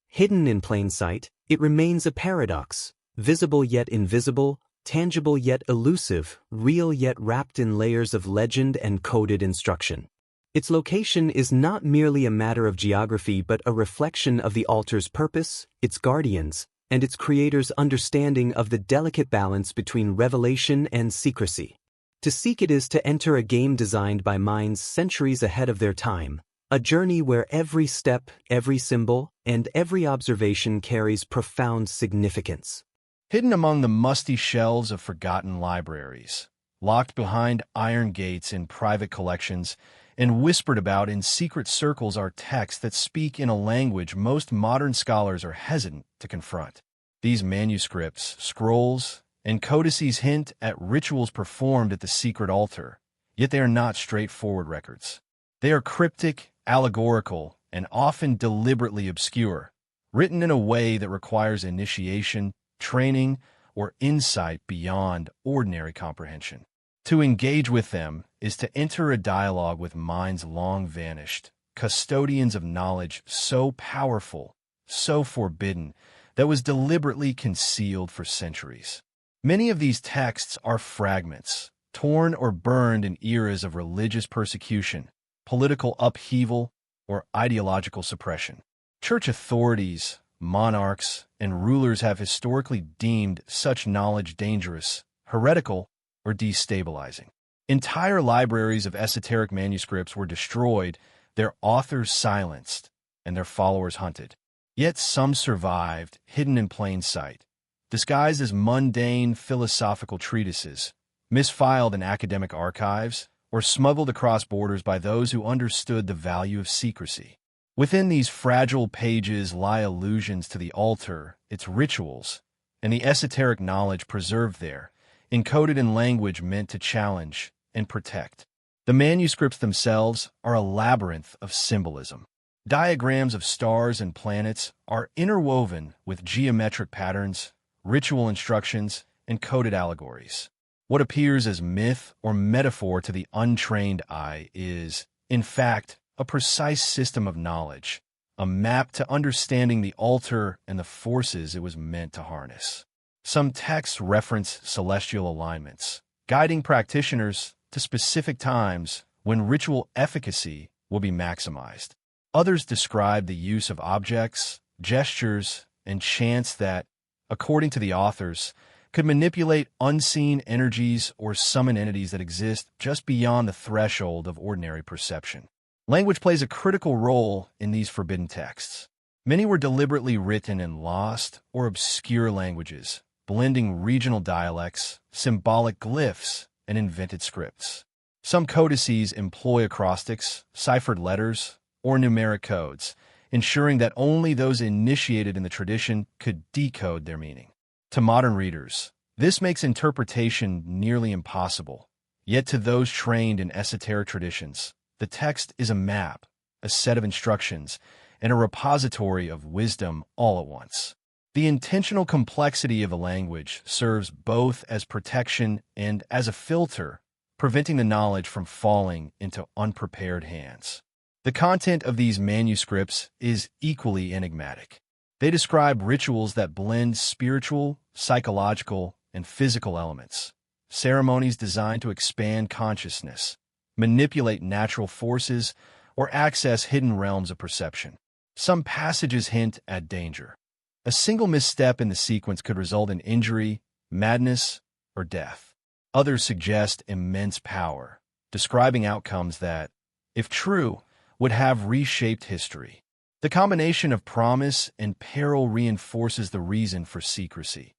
Hidden in plain sight, it remains a paradox, visible yet invisible, tangible yet elusive, real yet wrapped in layers of legend and coded instruction. Its location is not merely a matter of geography but a reflection of the altar's purpose, its guardians, and its creator's understanding of the delicate balance between revelation and secrecy. To seek it is to enter a game designed by minds centuries ahead of their time, a journey where every step, every symbol, and every observation carries profound significance. Hidden among the musty shelves of forgotten libraries, locked behind iron gates in private collections, and whispered about in secret circles are texts that speak in a language most modern scholars are hesitant to confront. These manuscripts, scrolls, and codices hint at rituals performed at the secret altar, yet they are not straightforward records. They are cryptic, allegorical, and often deliberately obscure, written in a way that requires initiation, training, or insight beyond ordinary comprehension. To engage with them is to enter a dialogue with minds long vanished, custodians of knowledge so powerful, so forbidden, that was deliberately concealed for centuries. Many of these texts are fragments, torn or burned in eras of religious persecution, political upheaval, or ideological suppression. Church authorities, monarchs, and rulers have historically deemed such knowledge dangerous, heretical, or destabilizing. Entire libraries of esoteric manuscripts were destroyed, their authors silenced, and their followers hunted. Yet some survived, hidden in plain sight, disguised as mundane philosophical treatises, misfiled in academic archives, or smuggled across borders by those who understood the value of secrecy. Within these fragile pages lie allusions to the altar, its rituals, and the esoteric knowledge preserved there, encoded in language meant to challenge and protect. The manuscripts themselves are a labyrinth of symbolism. Diagrams of stars and planets are interwoven with geometric patterns, ritual instructions, and coded allegories. What appears as myth or metaphor to the untrained eye is, in fact, a precise system of knowledge, a map to understanding the altar and the forces it was meant to harness. Some texts reference celestial alignments, guiding practitioners to specific times when ritual efficacy will be maximized. Others describe the use of objects, gestures, and chants that, according to the authors, could manipulate unseen energies or summon entities that exist just beyond the threshold of ordinary perception. Language plays a critical role in these forbidden texts. Many were deliberately written in lost or obscure languages, blending regional dialects, symbolic glyphs, and invented scripts. Some codices employ acrostics, ciphered letters, or numeric codes, ensuring that only those initiated in the tradition could decode their meaning. To modern readers, this makes interpretation nearly impossible. Yet to those trained in esoteric traditions, the text is a map, a set of instructions, and a repository of wisdom all at once. The intentional complexity of a language serves both as protection and as a filter, preventing the knowledge from falling into unprepared hands. The content of these manuscripts is equally enigmatic. They describe rituals that blend spiritual, psychological, and physical elements, ceremonies designed to expand consciousness, manipulate natural forces, or access hidden realms of perception. Some passages hint at danger. A single misstep in the sequence could result in injury, madness, or death. Others suggest immense power, describing outcomes that, if true, would have reshaped history. The combination of promise and peril reinforces the reason for secrecy.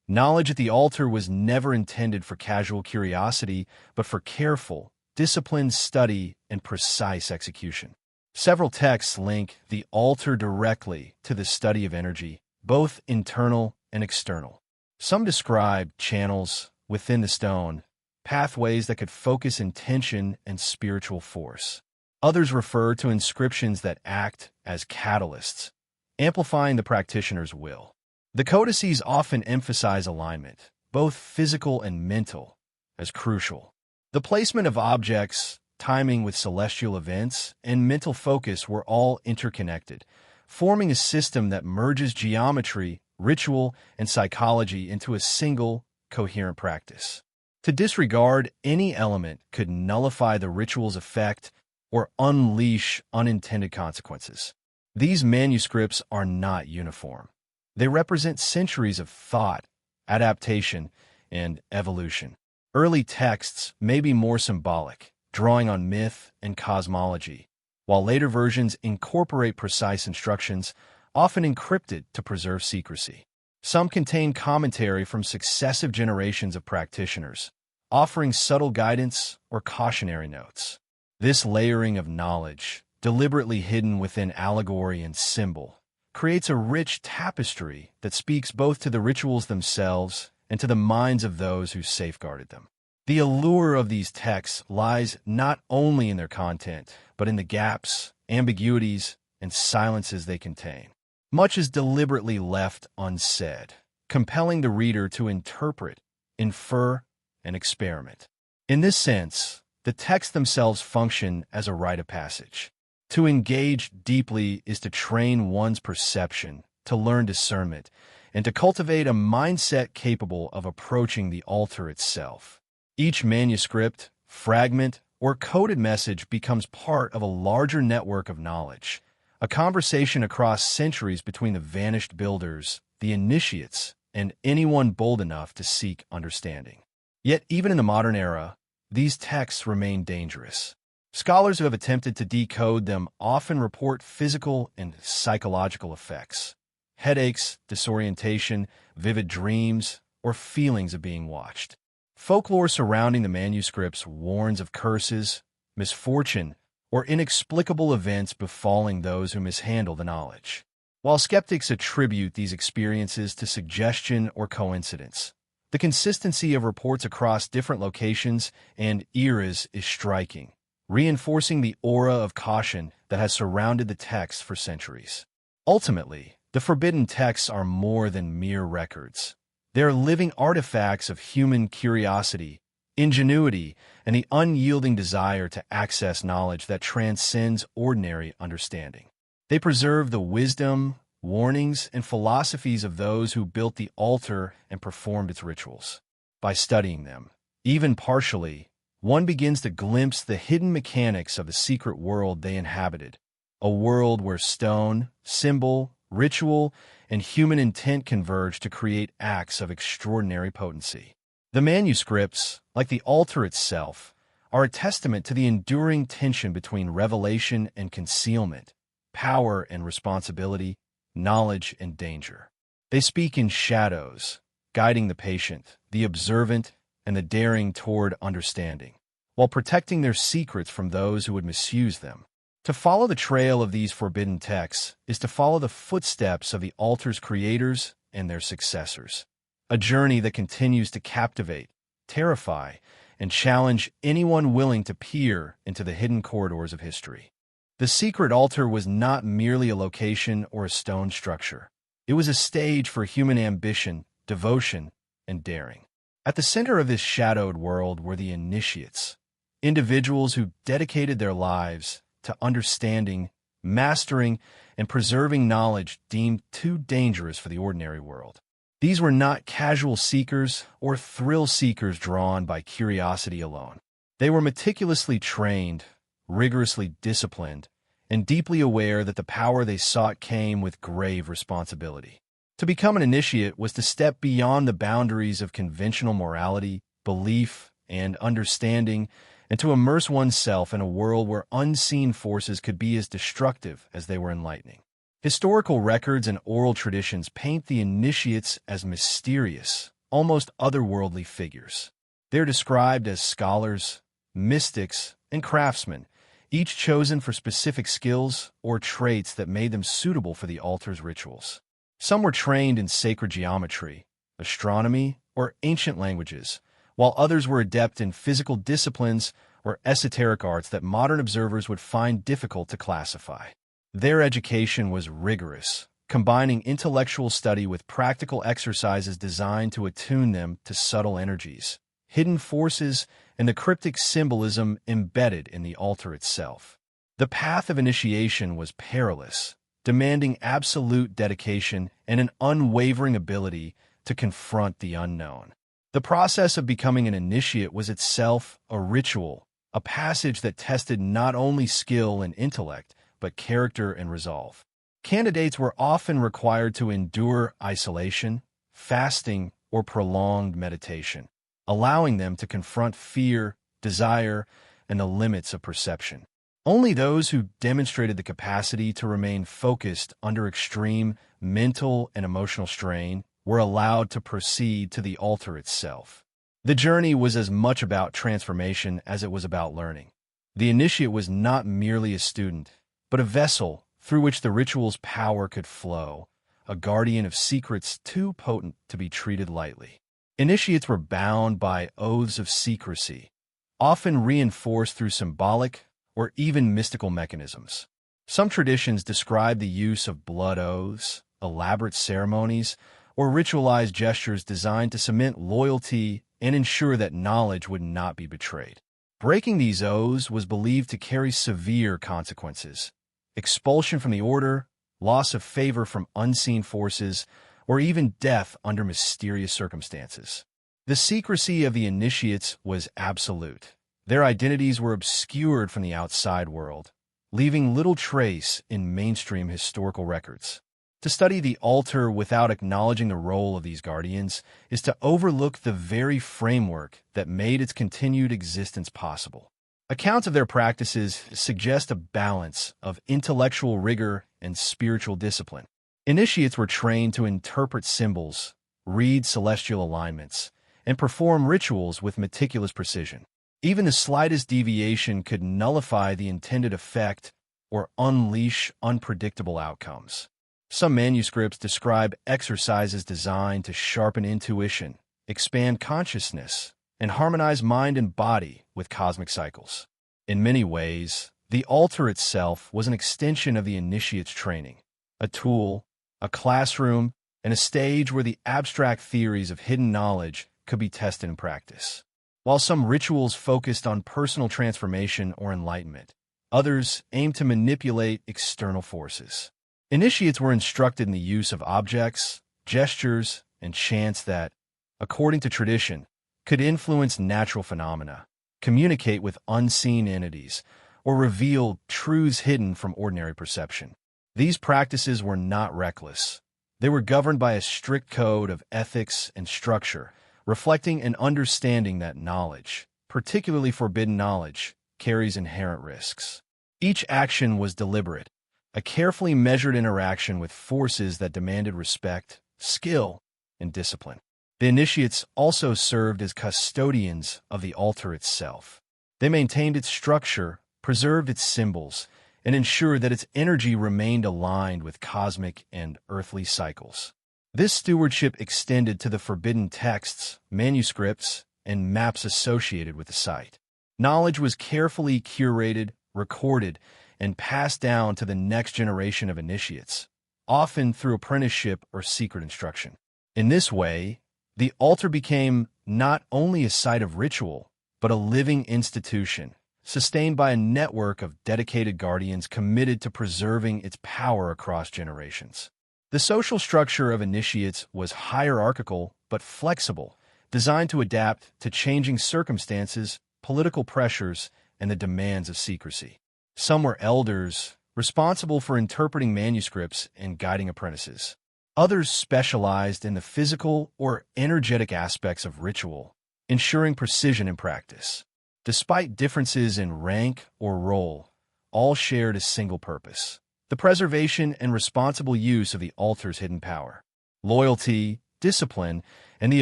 Knowledge at the altar was never intended for casual curiosity, but for careful, disciplined study and precise execution. Several texts link the altar directly to the study of energy, both internal and external. Some describe channels within the stone, pathways that could focus intention and spiritual force. Others refer to inscriptions that act as catalysts, amplifying the practitioner's will. The codices often emphasize alignment, both physical and mental, as crucial. The placement of objects, timing with celestial events, and mental focus were all interconnected, forming a system that merges geometry, ritual, and psychology into a single, coherent practice. To disregard any element could nullify the ritual's effect or unleash unintended consequences. These manuscripts are not uniform. They represent centuries of thought, adaptation, and evolution. Early texts may be more symbolic, drawing on myth and cosmology, while later versions incorporate precise instructions, often encrypted to preserve secrecy. Some contain commentary from successive generations of practitioners, offering subtle guidance or cautionary notes. This layering of knowledge, deliberately hidden within allegory and symbol, creates a rich tapestry that speaks both to the rituals themselves and to the minds of those who safeguarded them. The allure of these texts lies not only in their content, but in the gaps, ambiguities, and silences they contain. Much is deliberately left unsaid, compelling the reader to interpret, infer, and experiment. In this sense, the texts themselves function as a rite of passage. To engage deeply is to train one's perception, to learn discernment, and to cultivate a mindset capable of approaching the altar itself. Each manuscript, fragment, or coded message becomes part of a larger network of knowledge, a conversation across centuries between the vanished builders, the initiates, and anyone bold enough to seek understanding. Yet, even in the modern era, these texts remain dangerous. Scholars who have attempted to decode them often report physical and psychological effects: headaches, disorientation, vivid dreams, or feelings of being watched. Folklore surrounding the manuscripts warns of curses, misfortune, or inexplicable events befalling those who mishandle the knowledge. While skeptics attribute these experiences to suggestion or coincidence, the consistency of reports across different locations and eras is striking, reinforcing the aura of caution that has surrounded the text for centuries. Ultimately, the forbidden texts are more than mere records. They are living artifacts of human curiosity, ingenuity, and the unyielding desire to access knowledge that transcends ordinary understanding. They preserve the wisdom, warnings, and philosophies of those who built the altar and performed its rituals. By studying them, even partially, one begins to glimpse the hidden mechanics of the secret world they inhabited, a world where stone, symbol, ritual, and human intent converge to create acts of extraordinary potency. The manuscripts, like the altar itself, are a testament to the enduring tension between revelation and concealment, power and responsibility, knowledge and danger. They speak in shadows, guiding the patient, the observant, and the daring toward understanding, while protecting their secrets from those who would misuse them. To follow the trail of these forbidden texts is to follow the footsteps of the altar's creators and their successors, a journey that continues to captivate, terrify, and challenge anyone willing to peer into the hidden corridors of history. The secret altar was not merely a location or a stone structure. It was a stage for human ambition, devotion, and daring. At the center of this shadowed world were the initiates, individuals who dedicated their lives to understanding, mastering, and preserving knowledge deemed too dangerous for the ordinary world. These were not casual seekers or thrill seekers drawn by curiosity alone. They were meticulously trained, rigorously disciplined, and deeply aware that the power they sought came with grave responsibility. To become an initiate was to step beyond the boundaries of conventional morality, belief, and understanding, and to immerse oneself in a world where unseen forces could be as destructive as they were enlightening. Historical records and oral traditions paint the initiates as mysterious, almost otherworldly figures. They are described as scholars, mystics, and craftsmen, each chosen for specific skills or traits that made them suitable for the altar's rituals. Some were trained in sacred geometry, astronomy, or ancient languages, while others were adept in physical disciplines or esoteric arts that modern observers would find difficult to classify. Their education was rigorous, combining intellectual study with practical exercises designed to attune them to subtle energies, hidden forces, and the cryptic symbolism embedded in the altar itself. The path of initiation was perilous, demanding absolute dedication and an unwavering ability to confront the unknown. The process of becoming an initiate was itself a ritual, a passage that tested not only skill and intellect, but character and resolve. Candidates were often required to endure isolation, fasting, or prolonged meditation, allowing them to confront fear, desire, and the limits of perception. Only those who demonstrated the capacity to remain focused under extreme mental and emotional strain were allowed to proceed to the altar itself. The journey was as much about transformation as it was about learning. The initiate was not merely a student, but a vessel through which the ritual's power could flow, a guardian of secrets too potent to be treated lightly. Initiates were bound by oaths of secrecy, often reinforced through symbolic or even mystical mechanisms. Some traditions describe the use of blood oaths, elaborate ceremonies, or ritualized gestures designed to cement loyalty and ensure that knowledge would not be betrayed. Breaking these oaths was believed to carry severe consequences: expulsion from the order, loss of favor from unseen forces, or even death under mysterious circumstances. The secrecy of the initiates was absolute. Their identities were obscured from the outside world, leaving little trace in mainstream historical records. To study the altar without acknowledging the role of these guardians is to overlook the very framework that made its continued existence possible. Accounts of their practices suggest a balance of intellectual rigor and spiritual discipline. Initiates were trained to interpret symbols, read celestial alignments, and perform rituals with meticulous precision. Even the slightest deviation could nullify the intended effect or unleash unpredictable outcomes. Some manuscripts describe exercises designed to sharpen intuition, expand consciousness, and harmonize mind and body with cosmic cycles. In many ways, the altar itself was an extension of the initiate's training, a tool, a classroom, and a stage where the abstract theories of hidden knowledge could be tested in practice. While some rituals focused on personal transformation or enlightenment, others aimed to manipulate external forces. Initiates were instructed in the use of objects, gestures, and chants that, according to tradition, could influence natural phenomena, communicate with unseen entities, or reveal truths hidden from ordinary perception. These practices were not reckless. They were governed by a strict code of ethics and structure, reflecting an understanding that knowledge, particularly forbidden knowledge, carries inherent risks. Each action was deliberate, a carefully measured interaction with forces that demanded respect, skill, and discipline. The initiates also served as custodians of the altar itself. They maintained its structure, preserved its symbols, and ensured that its energy remained aligned with cosmic and earthly cycles. This stewardship extended to the forbidden texts, manuscripts, and maps associated with the site. Knowledge was carefully curated, recorded, and passed down to the next generation of initiates, often through apprenticeship or secret instruction. In this way, the altar became not only a site of ritual, but a living institution, sustained by a network of dedicated guardians committed to preserving its power across generations. The social structure of initiates was hierarchical but flexible, designed to adapt to changing circumstances, political pressures, and the demands of secrecy. Some were elders, responsible for interpreting manuscripts and guiding apprentices. Others specialized in the physical or energetic aspects of ritual, ensuring precision in practice. Despite differences in rank or role, all shared a single purpose: the preservation and responsible use of the altar's hidden power. Loyalty, discipline, and the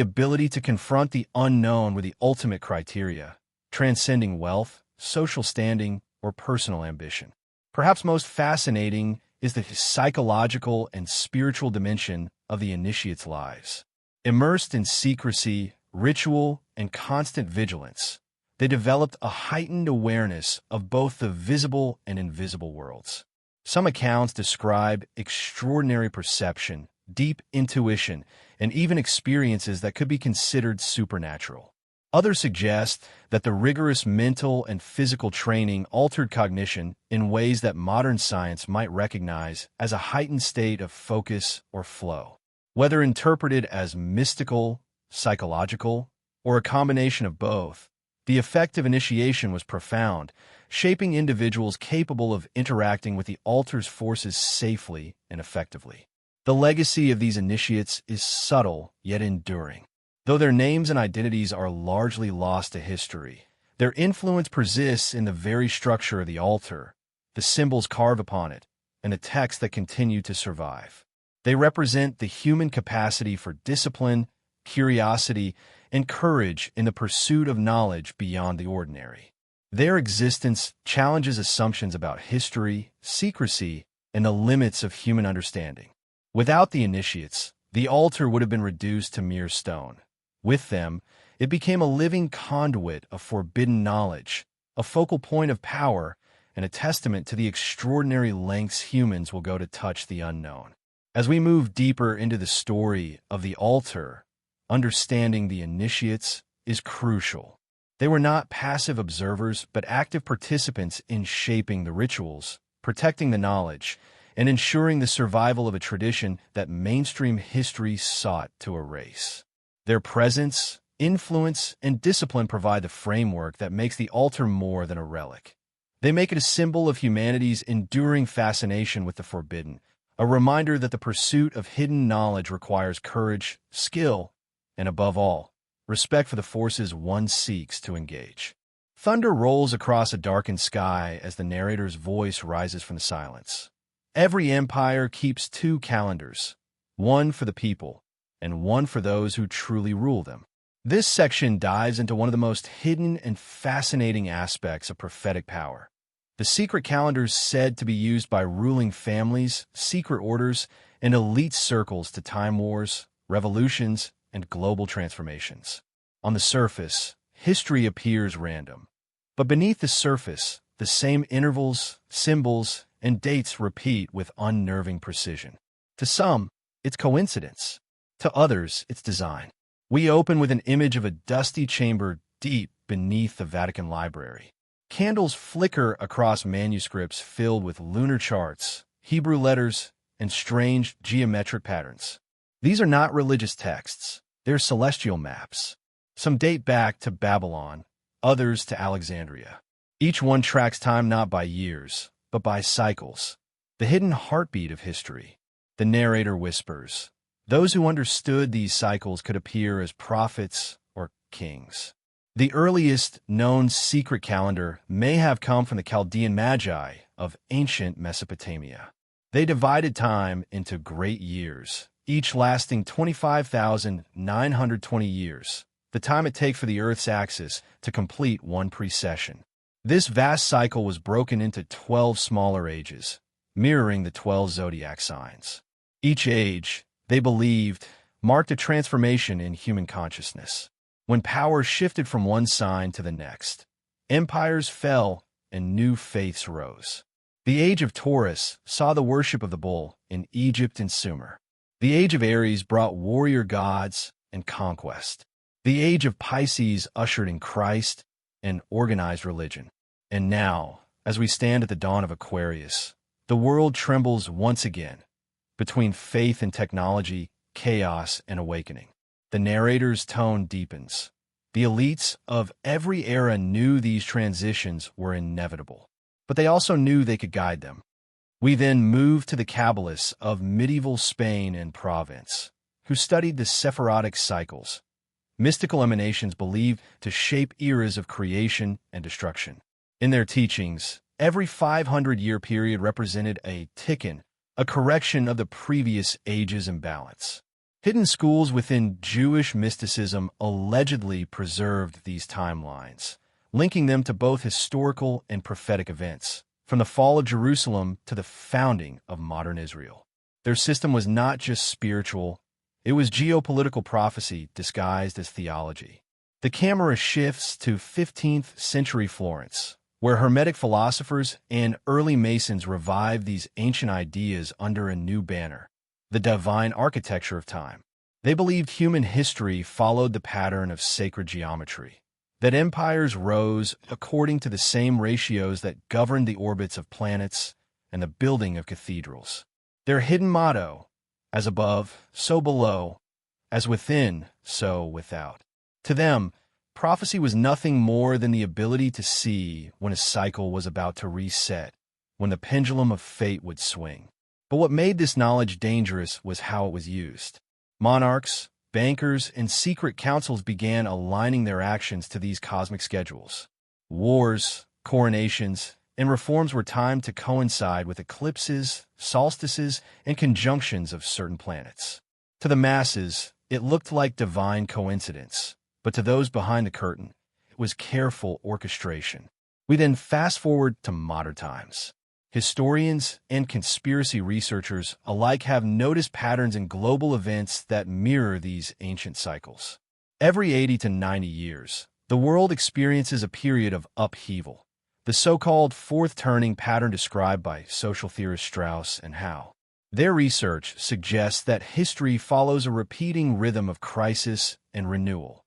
ability to confront the unknown were the ultimate criteria, transcending wealth, social standing, or personal ambition. Perhaps most fascinating is the psychological and spiritual dimension of the initiates' lives. Immersed in secrecy, ritual, and constant vigilance, they developed a heightened awareness of both the visible and invisible worlds. Some accounts describe extraordinary perception, deep intuition, and even experiences that could be considered supernatural. Others suggest that the rigorous mental and physical training altered cognition in ways that modern science might recognize as a heightened state of focus or flow. Whether interpreted as mystical, psychological, or a combination of both. The effect of initiation was profound, shaping individuals capable of interacting with the altar's forces safely and effectively. The legacy of these initiates is subtle yet enduring. Though their names and identities are largely lost to history, their influence persists in the very structure of the altar, the symbols carved upon it, and the texts that continue to survive. They represent the human capacity for discipline, curiosity, and courage in the pursuit of knowledge beyond the ordinary. Their existence challenges assumptions about history, secrecy, and the limits of human understanding. Without the initiates, the altar would have been reduced to mere stone. With them, it became a living conduit of forbidden knowledge, a focal point of power, and a testament to the extraordinary lengths humans will go to touch the unknown. As we move deeper into the story of the altar, understanding the initiates is crucial. They were not passive observers, but active participants in shaping the rituals, protecting the knowledge, and ensuring the survival of a tradition that mainstream history sought to erase. Their presence, influence, and discipline provide the framework that makes the altar more than a relic. They make it a symbol of humanity's enduring fascination with the forbidden, a reminder that the pursuit of hidden knowledge requires courage, skill, and above all, respect for the forces one seeks to engage. Thunder rolls across a darkened sky as the narrator's voice rises from the silence. Every empire keeps two calendars, one for the people and one for those who truly rule them. This section dives into one of the most hidden and fascinating aspects of prophetic power. The secret calendars said to be used by ruling families, secret orders, and elite circles to time wars, revolutions, and global transformations. On the surface, history appears random. But beneath the surface, the same intervals, symbols, and dates repeat with unnerving precision. To some, it's coincidence. To others, it's design. We open with an image of a dusty chamber deep beneath the Vatican Library. Candles flicker across manuscripts filled with lunar charts, Hebrew letters, and strange geometric patterns. These are not religious texts. They're celestial maps. Some date back to Babylon, others to Alexandria. Each one tracks time not by years, but by cycles, the hidden heartbeat of history. The narrator whispers. Those who understood these cycles could appear as prophets or kings. The earliest known secret calendar may have come from the Chaldean Magi of ancient Mesopotamia. They divided time into great years, each lasting 25,920 years, the time it takes for the Earth's axis to complete one precession. This vast cycle was broken into 12 smaller ages, mirroring the 12 zodiac signs. Each age, they believed, marked a transformation in human consciousness. When power shifted from one sign to the next, empires fell and new faiths rose. The age of Taurus saw the worship of the bull in Egypt and Sumer. The age of Aries brought warrior gods and conquest. The age of Pisces ushered in Christ and organized religion. And now, as we stand at the dawn of Aquarius, the world trembles once again, between faith and technology, chaos and awakening. The narrator's tone deepens. The elites of every era knew these transitions were inevitable, but they also knew they could guide them. We then move to the Kabbalists of medieval Spain and Provence, who studied the Sephirotic cycles, mystical emanations believed to shape eras of creation and destruction. In their teachings, every 500-year period represented a tikkun, a correction of the previous age's imbalance. Hidden schools within Jewish mysticism allegedly preserved these timelines, linking them to both historical and prophetic events, from the fall of Jerusalem to the founding of modern Israel. Their system was not just spiritual, it was geopolitical prophecy disguised as theology. The camera shifts to 15th century Florence, where Hermetic philosophers and early Masons revived these ancient ideas under a new banner, the divine architecture of time. They believed human history followed the pattern of sacred geometry, that empires rose according to the same ratios that governed the orbits of planets and the building of cathedrals. Their hidden motto, as above, so below, as within, so without. To them, prophecy was nothing more than the ability to see when a cycle was about to reset, when the pendulum of fate would swing. But what made this knowledge dangerous was how it was used. Monarchs, bankers, and secret councils began aligning their actions to these cosmic schedules. Wars, coronations, and reforms were timed to coincide with eclipses, solstices, and conjunctions of certain planets. To the masses, it looked like divine coincidence, but to those behind the curtain, it was careful orchestration. We then fast forward to modern times. Historians and conspiracy researchers alike have noticed patterns in global events that mirror these ancient cycles. Every 80 to 90 years, the world experiences a period of upheaval, the so-called fourth turning pattern described by social theorists Strauss and Howe. Their research suggests that history follows a repeating rhythm of crisis and renewal,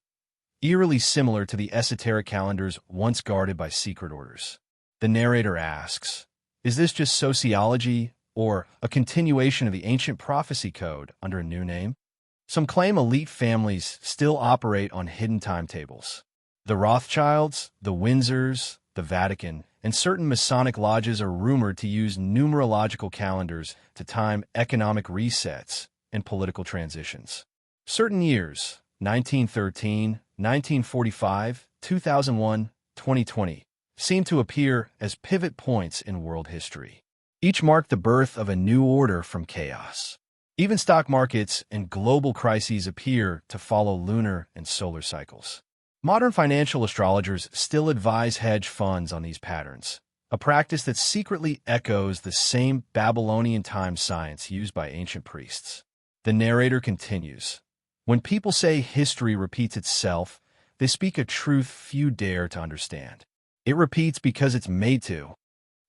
eerily similar to the esoteric calendars once guarded by secret orders. The narrator asks, is this just sociology or a continuation of the ancient prophecy code under a new name? Some claim elite families still operate on hidden timetables. The Rothschilds, the Windsors, the Vatican, and certain Masonic lodges are rumored to use numerological calendars to time economic resets and political transitions. Certain years, 1913, 1945, 2001, 2020, seem to appear as pivot points in world history. Each marked the birth of a new order from chaos. Even stock markets and global crises appear to follow lunar and solar cycles. Modern financial astrologers still advise hedge funds on these patterns, a practice that secretly echoes the same Babylonian time science used by ancient priests. The narrator continues, when people say history repeats itself, they speak a truth few dare to understand. It repeats because it's made to.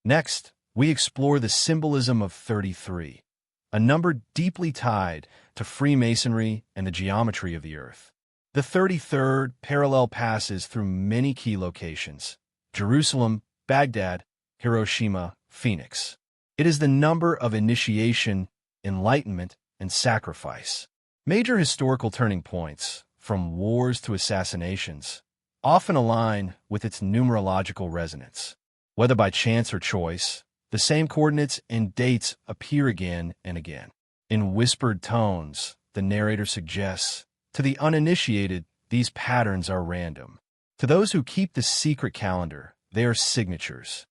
Next, we explore the symbolism of 33, a number deeply tied to Freemasonry and the geometry of the Earth. The 33rd parallel passes through many key locations: Jerusalem, Baghdad, Hiroshima, Phoenix. It is the number of initiation, enlightenment, and sacrifice. Major historical turning points, from wars to assassinations, often align with its numerological resonance. Whether by chance or choice, the same coordinates and dates appear again and again. In whispered tones, the narrator suggests, to the uninitiated, these patterns are random. To those who keep the secret calendar, they are signatures.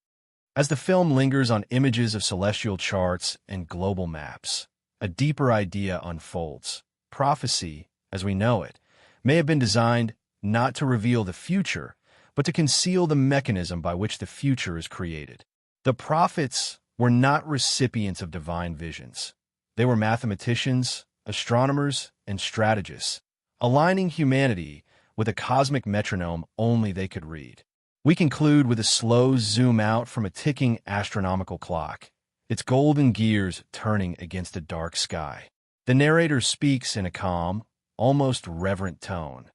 As the film lingers on images of celestial charts and global maps, a deeper idea unfolds. Prophecy, as we know it, may have been designed not to reveal the future, but to conceal the mechanism by which the future is created. The prophets were not recipients of divine visions. They were mathematicians, astronomers, and strategists, aligning humanity with a cosmic metronome only they could read. We conclude with a slow zoom out from a ticking astronomical clock, its golden gears turning against a dark sky. The narrator speaks in a calm, almost reverent tone.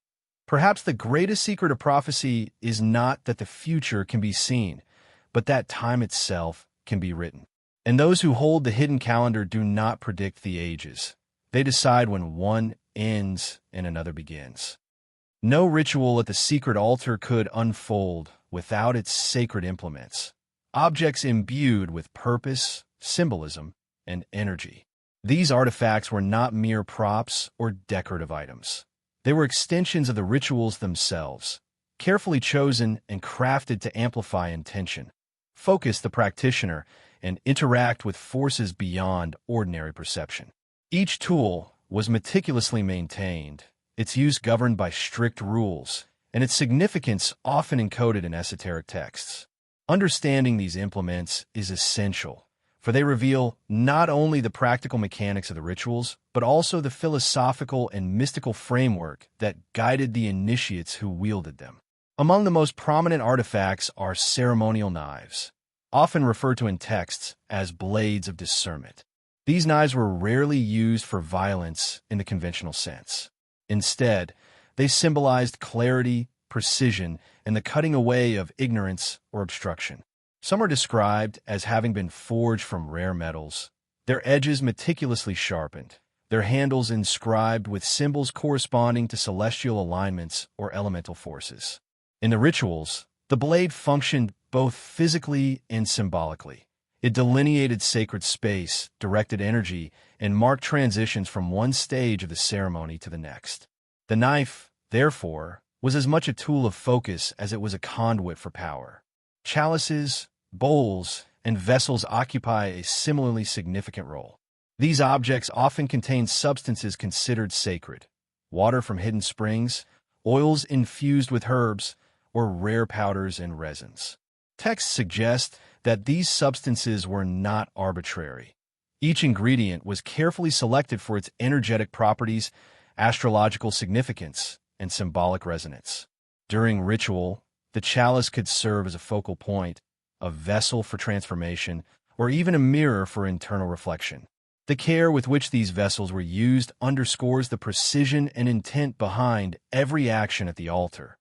Perhaps the greatest secret of prophecy is not that the future can be seen, but that time itself can be written. And those who hold the hidden calendar do not predict the ages. They decide when one ends and another begins. No ritual at the secret altar could unfold without its sacred implements, objects imbued with purpose, symbolism, and energy. These artifacts were not mere props or decorative items. They were extensions of the rituals themselves, carefully chosen and crafted to amplify intention, focus the practitioner, and interact with forces beyond ordinary perception. Each tool was meticulously maintained, its use governed by strict rules, and its significance often encoded in esoteric texts. Understanding these implements is essential, for they reveal not only the practical mechanics of the rituals, but also the philosophical and mystical framework that guided the initiates who wielded them. Among the most prominent artifacts are ceremonial knives, often referred to in texts as blades of discernment. These knives were rarely used for violence in the conventional sense. Instead, they symbolized clarity, precision, and the cutting away of ignorance or obstruction. Some are described as having been forged from rare metals, their edges meticulously sharpened, their handles inscribed with symbols corresponding to celestial alignments or elemental forces. In the rituals, the blade functioned both physically and symbolically. It delineated sacred space, directed energy, and marked transitions from one stage of the ceremony to the next. The knife, therefore, was as much a tool of focus as it was a conduit for power. Chalices, bowls, and vessels occupy a similarly significant role. These objects often contain substances considered sacred: water from hidden springs, oils infused with herbs, or rare powders and resins. Texts suggest that these substances were not arbitrary. Each ingredient was carefully selected for its energetic properties, astrological significance, and symbolic resonance. During ritual, the chalice could serve as a focal point, a vessel for transformation, or even a mirror for internal reflection. The care with which these vessels were used underscores the precision and intent behind every action at the altar.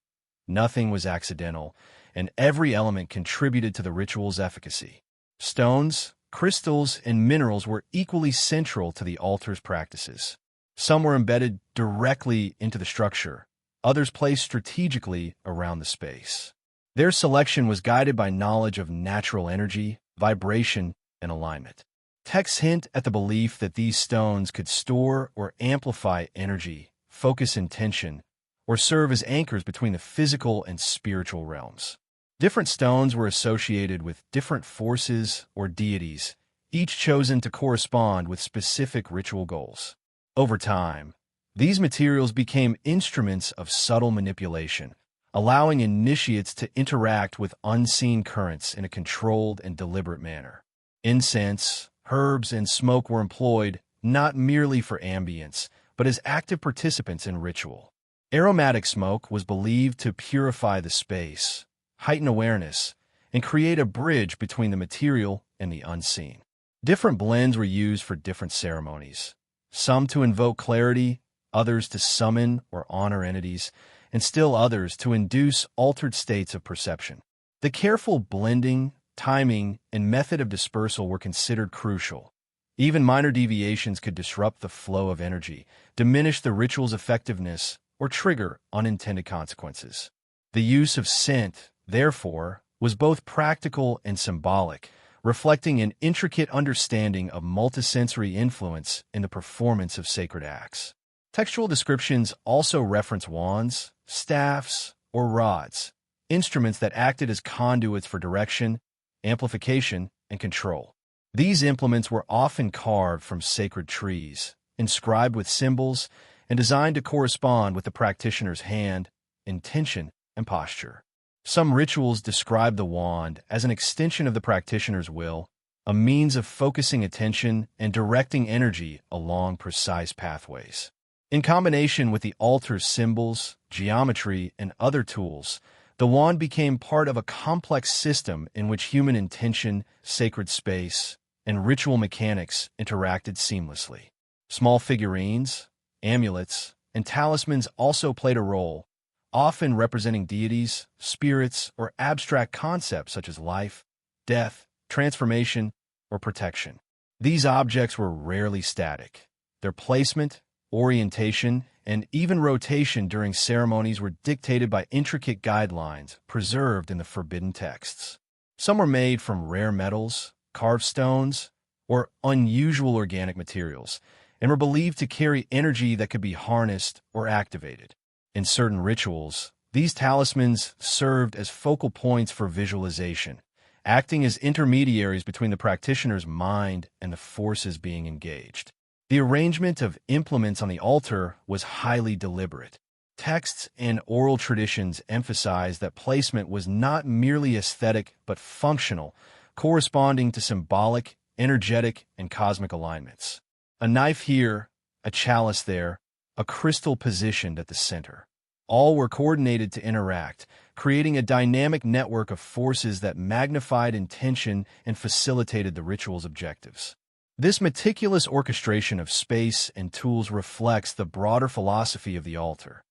Nothing was accidental, and every element contributed to the ritual's efficacy. Stones, crystals, and minerals were equally central to the altar's practices. Some were embedded directly into the structure, others placed strategically around the space. Their selection was guided by knowledge of natural energy, vibration, and alignment. Texts hint at the belief that these stones could store or amplify energy, focus intention, or serve as anchors between the physical and spiritual realms. Different stones were associated with different forces or deities, each chosen to correspond with specific ritual goals. Over time, these materials became instruments of subtle manipulation, allowing initiates to interact with unseen currents in a controlled and deliberate manner. Incense, herbs, and smoke were employed not merely for ambience, but as active participants in ritual. Aromatic smoke was believed to purify the space, heighten awareness, and create a bridge between the material and the unseen. Different blends were used for different ceremonies, some to invoke clarity, others to summon or honor entities, and still others to induce altered states of perception. The careful blending, timing, and method of dispersal were considered crucial. Even minor deviations could disrupt the flow of energy, diminish the ritual's effectiveness, or trigger unintended consequences. The use of scent, therefore, was both practical and symbolic, reflecting an intricate understanding of multisensory influence in the performance of sacred acts. Textual descriptions also reference wands, staffs, or rods, instruments that acted as conduits for direction, amplification, and control. These implements were often carved from sacred trees, inscribed with symbols, and designed to correspond with the practitioner's hand, intention, and posture. Some rituals describe the wand as an extension of the practitioner's will, a means of focusing attention and directing energy along precise pathways. In combination with the altar's symbols, geometry, and other tools, the wand became part of a complex system in which human intention, sacred space, and ritual mechanics interacted seamlessly. Small figurines, amulets, and talismans also played a role, often representing deities, spirits, or abstract concepts such as life, death, transformation, or protection. These objects were rarely static. Their placement, orientation, and even rotation during ceremonies were dictated by intricate guidelines preserved in the forbidden texts. Some were made from rare metals, carved stones, or unusual organic materials, and were believed to carry energy that could be harnessed or activated. In certain rituals, these talismans served as focal points for visualization, acting as intermediaries between the practitioner's mind and the forces being engaged. The arrangement of implements on the altar was highly deliberate. Texts and oral traditions emphasize that placement was not merely aesthetic but functional, corresponding to symbolic, energetic, and cosmic alignments. A knife here, a chalice there, a crystal positioned at the center. All were coordinated to interact, creating a dynamic network of forces that magnified intention and facilitated the ritual's objectives. This meticulous orchestration of space and tools reflects the broader philosophy of the altar,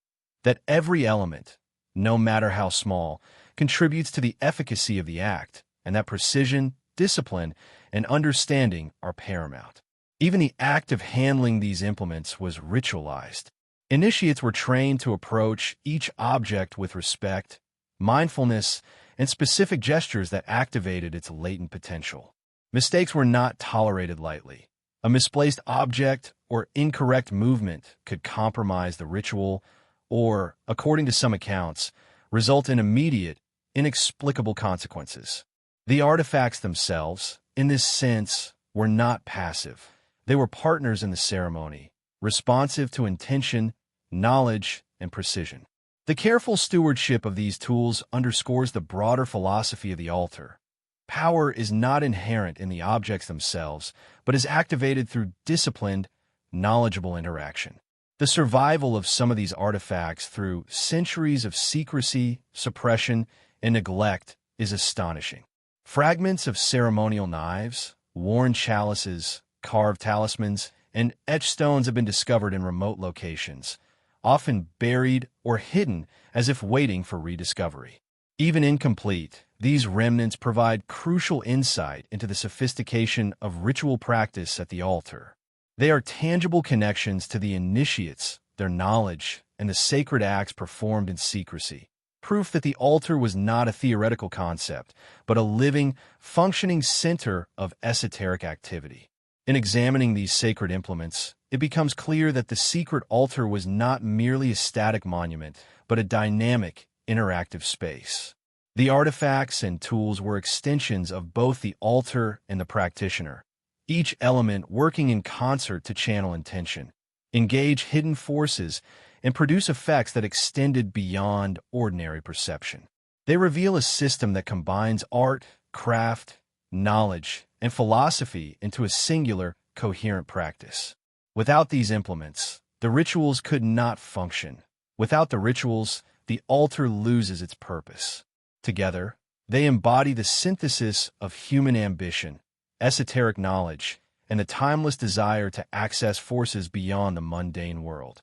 that every element, no matter how small, contributes to the efficacy of the act, and that precision, discipline, and understanding are paramount. Even the act of handling these implements was ritualized. Initiates were trained to approach each object with respect, mindfulness, and specific gestures that activated its latent potential. Mistakes were not tolerated lightly. A misplaced object or incorrect movement could compromise the ritual or, according to some accounts, result in immediate, inexplicable consequences. The artifacts themselves, in this sense, were not passive. They were partners in the ceremony, responsive to intention, knowledge, and precision. The careful stewardship of these tools underscores the broader philosophy of the altar. Power is not inherent in the objects themselves, but is activated through disciplined, knowledgeable interaction. The survival of some of these artifacts through centuries of secrecy, suppression, and neglect is astonishing. Fragments of ceremonial knives, worn chalices, carved talismans, and etched stones have been discovered in remote locations, often buried or hidden as if waiting for rediscovery. Even incomplete, these remnants provide crucial insight into the sophistication of ritual practice at the altar. They are tangible connections to the initiates, their knowledge, and the sacred acts performed in secrecy. Proof that the altar was not a theoretical concept, but a living, functioning center of esoteric activity. In examining these sacred implements, it becomes clear that the secret altar was not merely a static monument, but a dynamic, interactive space. The artifacts and tools were extensions of both the altar and the practitioner, each element working in concert to channel intention, engage hidden forces, and produce effects that extended beyond ordinary perception. They reveal a system that combines art, craft, knowledge, and philosophy into a singular, coherent practice. Without these implements, the rituals could not function. Without the rituals, the altar loses its purpose. Together, they embody the synthesis of human ambition, esoteric knowledge, and the timeless desire to access forces beyond the mundane world.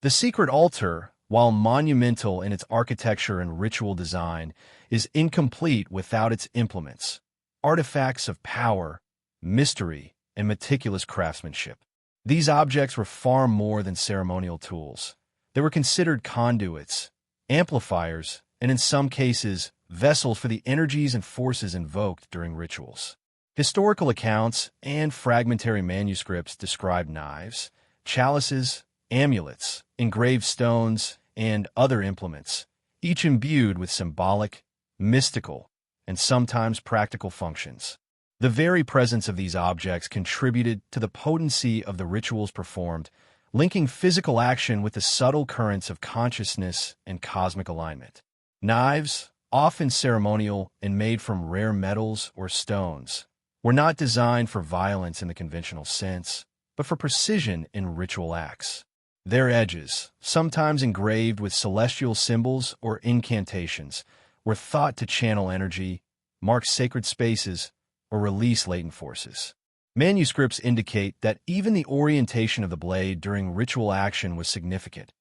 The secret altar, while monumental in its architecture and ritual design, is incomplete without its implements, artifacts of power, mystery, and meticulous craftsmanship. These objects were far more than ceremonial tools. They were considered conduits, amplifiers, and in some cases, vessels for the energies and forces invoked during rituals. Historical accounts and fragmentary manuscripts describe knives, chalices, amulets, engraved stones, and other implements, each imbued with symbolic, mystical, and sometimes practical functions. The very presence of these objects contributed to the potency of the rituals performed, linking physical action with the subtle currents of consciousness and cosmic alignment. Knives, often ceremonial and made from rare metals or stones, were not designed for violence in the conventional sense, but for precision in ritual acts. Their edges, sometimes engraved with celestial symbols or incantations, were thought to channel energy, mark sacred spaces, or release latent forces. Manuscripts indicate that even the orientation of the blade during ritual action was significant.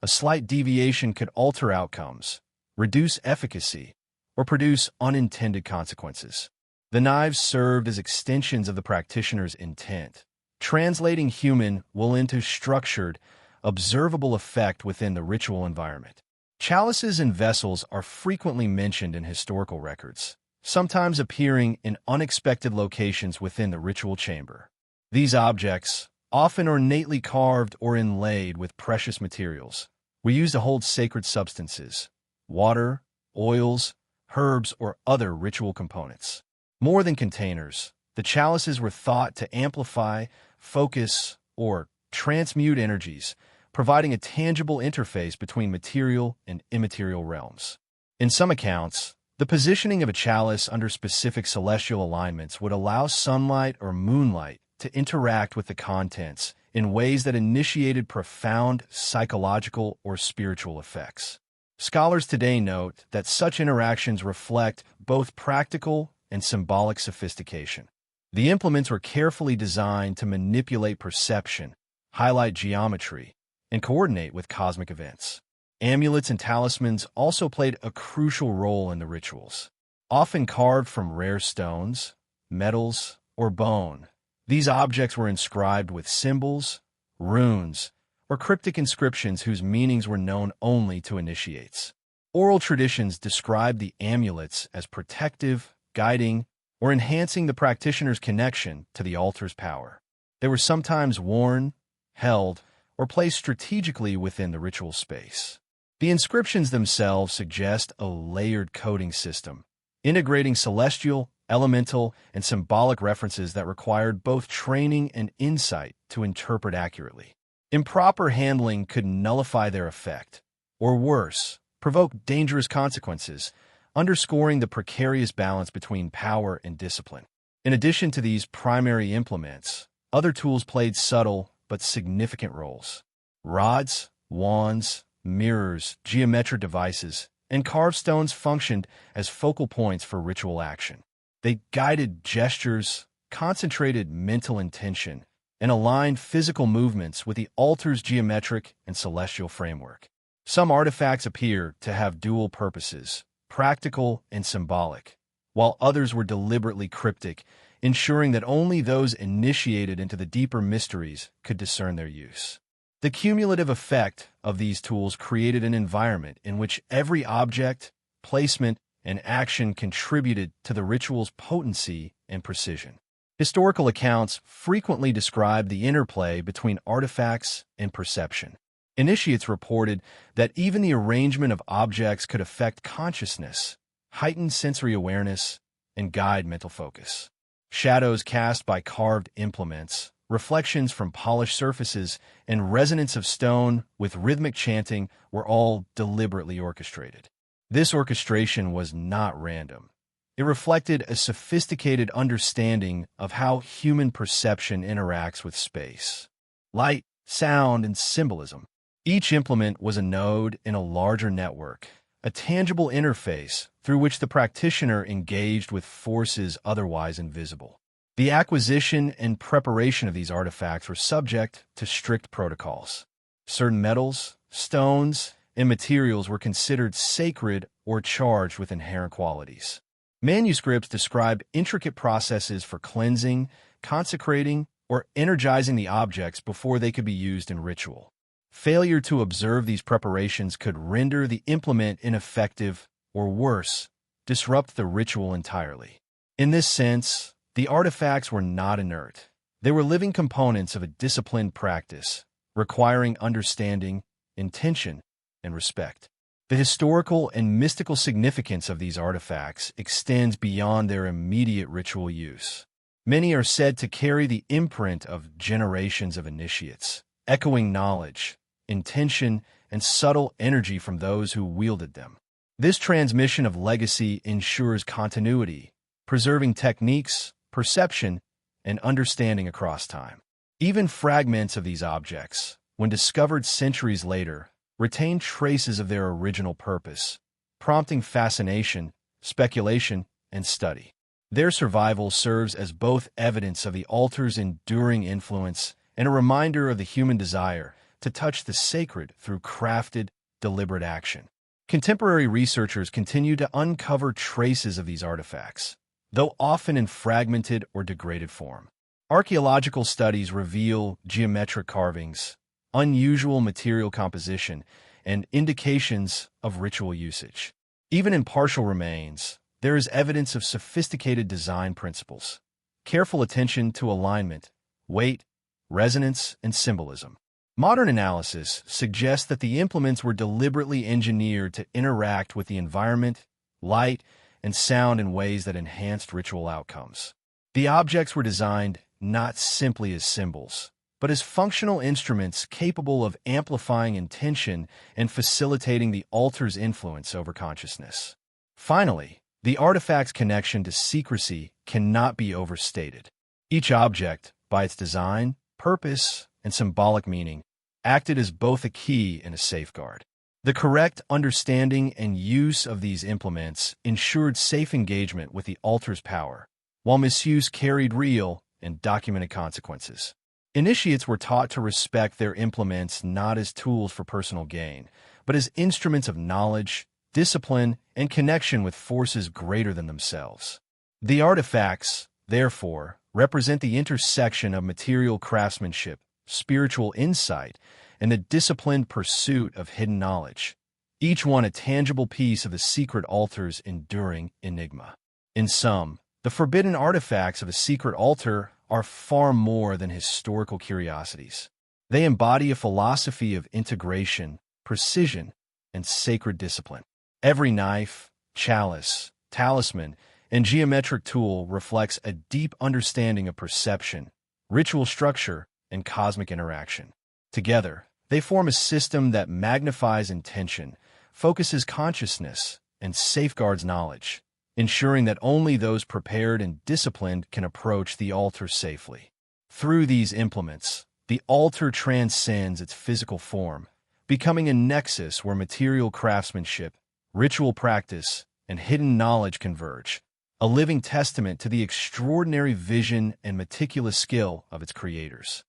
A slight deviation could alter outcomes, reduce efficacy, or produce unintended consequences. The knives served as extensions of the practitioner's intent, translating human will into structured, observable effect within the ritual environment. Chalices and vessels are frequently mentioned in historical records, sometimes appearing in unexpected locations within the ritual chamber. These objects, often ornately carved or inlaid with precious materials, were used to hold sacred substances, water, oils, herbs, or other ritual components. More than containers, the chalices were thought to amplify, focus, or transmute energies, providing a tangible interface between material and immaterial realms. In some accounts, the positioning of a chalice under specific celestial alignments would allow sunlight or moonlight to interact with the contents in ways that initiated profound psychological or spiritual effects. Scholars today note that such interactions reflect both practical and symbolic sophistication. The implements were carefully designed to manipulate perception, highlight geometry, and coordinate with cosmic events. Amulets and talismans also played a crucial role in the rituals. Often carved from rare stones, metals, or bone, These objects were inscribed with symbols, runes, or cryptic inscriptions whose meanings were known only to initiates. Oral traditions describe the amulets as protective, guiding, or enhancing the practitioner's connection to the altar's power. They were sometimes worn, held, or placed strategically within the ritual space. The inscriptions themselves suggest a layered coding system, integrating celestial, elemental, and symbolic references that required both training and insight to interpret accurately. Improper handling could nullify their effect, or worse, provoke dangerous consequences, underscoring the precarious balance between power and discipline. In addition to these primary implements, other tools played subtle but significant roles. Rods, wands, mirrors, geometric devices, and carved stones functioned as focal points for ritual action. They guided gestures, concentrated mental intention, and aligned physical movements with the altar's geometric and celestial framework. Some artifacts appear to have dual purposes, practical and symbolic, while others were deliberately cryptic, ensuring that only those initiated into the deeper mysteries could discern their use. The cumulative effect of these tools created an environment in which every object, placement, and action contributed to the ritual's potency and precision. Historical accounts frequently describe the interplay between artifacts and perception. Initiates reported that even the arrangement of objects could affect consciousness, heighten sensory awareness, and guide mental focus. Shadows cast by carved implements, reflections from polished surfaces, and resonance of stone with rhythmic chanting were all deliberately orchestrated. This orchestration was not random. It reflected a sophisticated understanding of how human perception interacts with space, light, sound, and symbolism. Each implement was a node in a larger network, a tangible interface through which the practitioner engaged with forces otherwise invisible. The acquisition and preparation of these artifacts were subject to strict protocols. Certain metals, stones, and materials were considered sacred or charged with inherent qualities. Manuscripts describe intricate processes for cleansing, consecrating, or energizing the objects before they could be used in ritual. Failure to observe these preparations could render the implement ineffective, or worse, disrupt the ritual entirely. In this sense, the artifacts were not inert. They were living components of a disciplined practice, requiring understanding, intention, and respect. The historical and mystical significance of these artifacts extends beyond their immediate ritual use. Many are said to carry the imprint of generations of initiates, echoing knowledge, intention, and subtle energy from those who wielded them. This transmission of legacy ensures continuity, preserving techniques, perception, and understanding across time. Even fragments of these objects, when discovered centuries later, retain traces of their original purpose, prompting fascination, speculation, and study. Their survival serves as both evidence of the altar's enduring influence and a reminder of the human desire to touch the sacred through crafted, deliberate action. Contemporary researchers continue to uncover traces of these artifacts, though often in fragmented or degraded form. Archaeological studies reveal geometric carvings, unusual material composition, and indications of ritual usage. Even in partial remains, there is evidence of sophisticated design principles, careful attention to alignment, weight, resonance, and symbolism. Modern analysis suggests that the implements were deliberately engineered to interact with the environment, light, and sound in ways that enhanced ritual outcomes. The objects were designed not simply as symbols, but as functional instruments capable of amplifying intention and facilitating the altar's influence over consciousness. Finally, the artifact's connection to secrecy cannot be overstated. Each object, by its design, purpose, and symbolic meaning, acted as both a key and a safeguard. The correct understanding and use of these implements ensured safe engagement with the altar's power, while misuse carried real and documented consequences. Initiates were taught to respect their implements not as tools for personal gain, but as instruments of knowledge, discipline, and connection with forces greater than themselves. The artifacts, therefore, represent the intersection of material craftsmanship, spiritual insight, and the disciplined pursuit of hidden knowledge, each one a tangible piece of the secret altar's enduring enigma. In sum, the forbidden artifacts of a secret altar are far more than historical curiosities. They embody a philosophy of integration, precision, and sacred discipline. Every knife, chalice, talisman, and geometric tool reflects a deep understanding of perception, ritual structure, and cosmic interaction. Together, they form a system that magnifies intention, focuses consciousness, and safeguards knowledge, ensuring that only those prepared and disciplined can approach the altar safely. Through these implements, the altar transcends its physical form, becoming a nexus where material craftsmanship, ritual practice, and hidden knowledge converge, a living testament to the extraordinary vision and meticulous skill of its creators.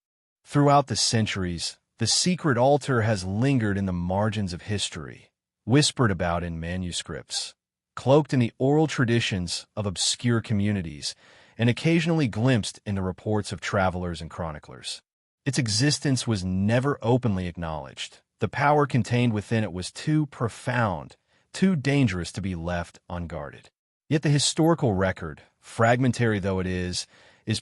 Throughout the centuries, the secret altar has lingered in the margins of history, whispered about in manuscripts, cloaked in the oral traditions of obscure communities, and occasionally glimpsed in the reports of travelers and chroniclers. Its existence was never openly acknowledged. The power contained within it was too profound, too dangerous to be left unguarded. Yet the historical record, fragmentary though it is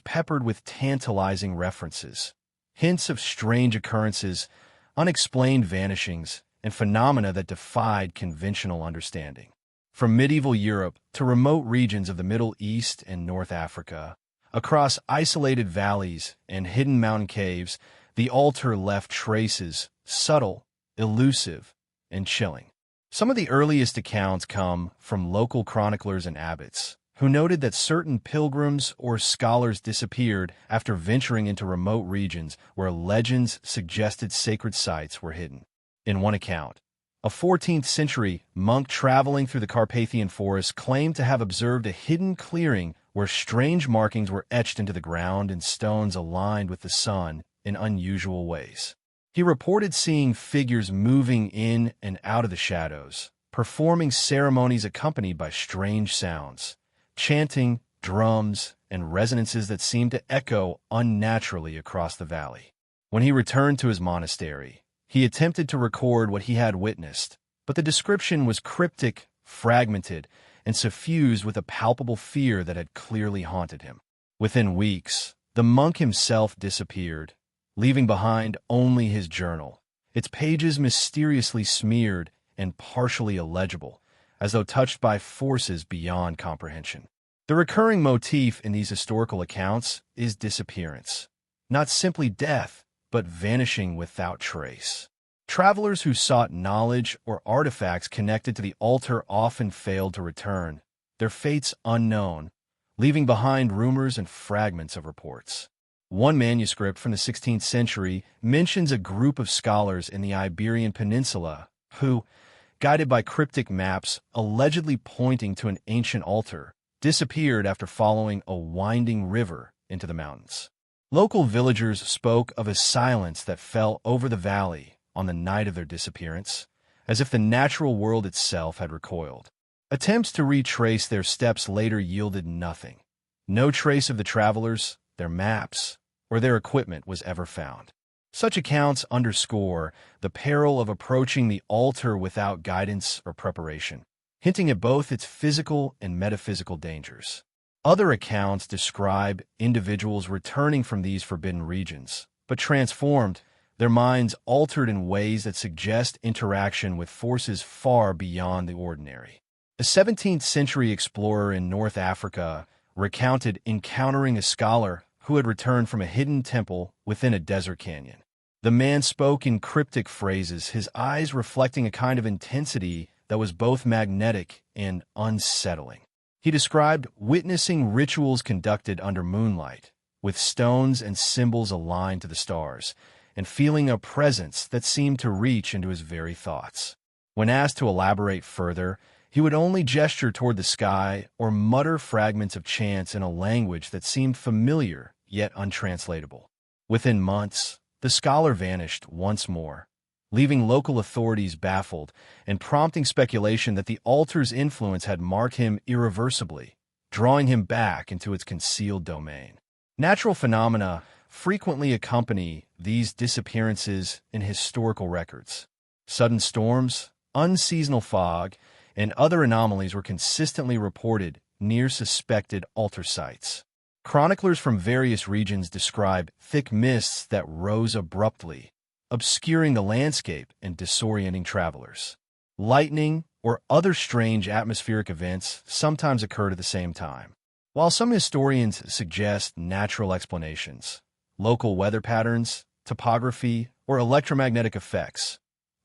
peppered with tantalizing references, hints of strange occurrences, unexplained vanishings, and phenomena that defied conventional understanding. From medieval Europe to remote regions of the Middle East and North Africa, across isolated valleys and hidden mountain caves, the altar left traces, subtle, elusive, and chilling. Some of the earliest accounts come from local chroniclers and abbots, who noted that certain pilgrims or scholars disappeared after venturing into remote regions where legends suggested sacred sites were hidden. In one account, a 14th-century monk traveling through the Carpathian forest claimed to have observed a hidden clearing where strange markings were etched into the ground and stones aligned with the sun in unusual ways. He reported seeing figures moving in and out of the shadows, performing ceremonies accompanied by strange sounds, chanting, drums, and resonances that seemed to echo unnaturally across the valley. When he returned to his monastery, he attempted to record what he had witnessed, but the description was cryptic, fragmented, and suffused with a palpable fear that had clearly haunted him. Within weeks, the monk himself disappeared, leaving behind only his journal, its pages mysteriously smeared and partially illegible, as though touched by forces beyond comprehension. The recurring motif in these historical accounts is disappearance, not simply death, but vanishing without trace. Travelers who sought knowledge or artifacts connected to the altar often failed to return, their fates unknown, leaving behind rumors and fragments of reports. One manuscript from the 16th century mentions a group of scholars in the Iberian Peninsula who, guided by cryptic maps allegedly pointing to an ancient altar, disappeared after following a winding river into the mountains. Local villagers spoke of a silence that fell over the valley on the night of their disappearance, as if the natural world itself had recoiled. Attempts to retrace their steps later yielded nothing. No trace of the travelers, their maps, or their equipment was ever found. Such accounts underscore the peril of approaching the altar without guidance or preparation, hinting at both its physical and metaphysical dangers. Other accounts describe individuals returning from these forbidden regions, but transformed, their minds altered in ways that suggest interaction with forces far beyond the ordinary. A 17th-century explorer in North Africa recounted encountering a scholar who had returned from a hidden temple within a desert canyon. The man spoke in cryptic phrases, his eyes reflecting a kind of intensity that was both magnetic and unsettling. He described witnessing rituals conducted under moonlight, with stones and symbols aligned to the stars, and feeling a presence that seemed to reach into his very thoughts. When asked to elaborate further, he would only gesture toward the sky or mutter fragments of chants in a language that seemed familiar yet untranslatable. Within months, the scholar vanished once more, leaving local authorities baffled and prompting speculation that the altar's influence had marked him irreversibly, drawing him back into its concealed domain. Natural phenomena frequently accompany these disappearances in historical records. Sudden storms, unseasonal fog, and other anomalies were consistently reported near suspected altar sites. Chroniclers from various regions describe thick mists that rose abruptly, obscuring the landscape and disorienting travelers. Lightning or other strange atmospheric events sometimes occurred at the same time. While some historians suggest natural explanations, local weather patterns, topography, or electromagnetic effects,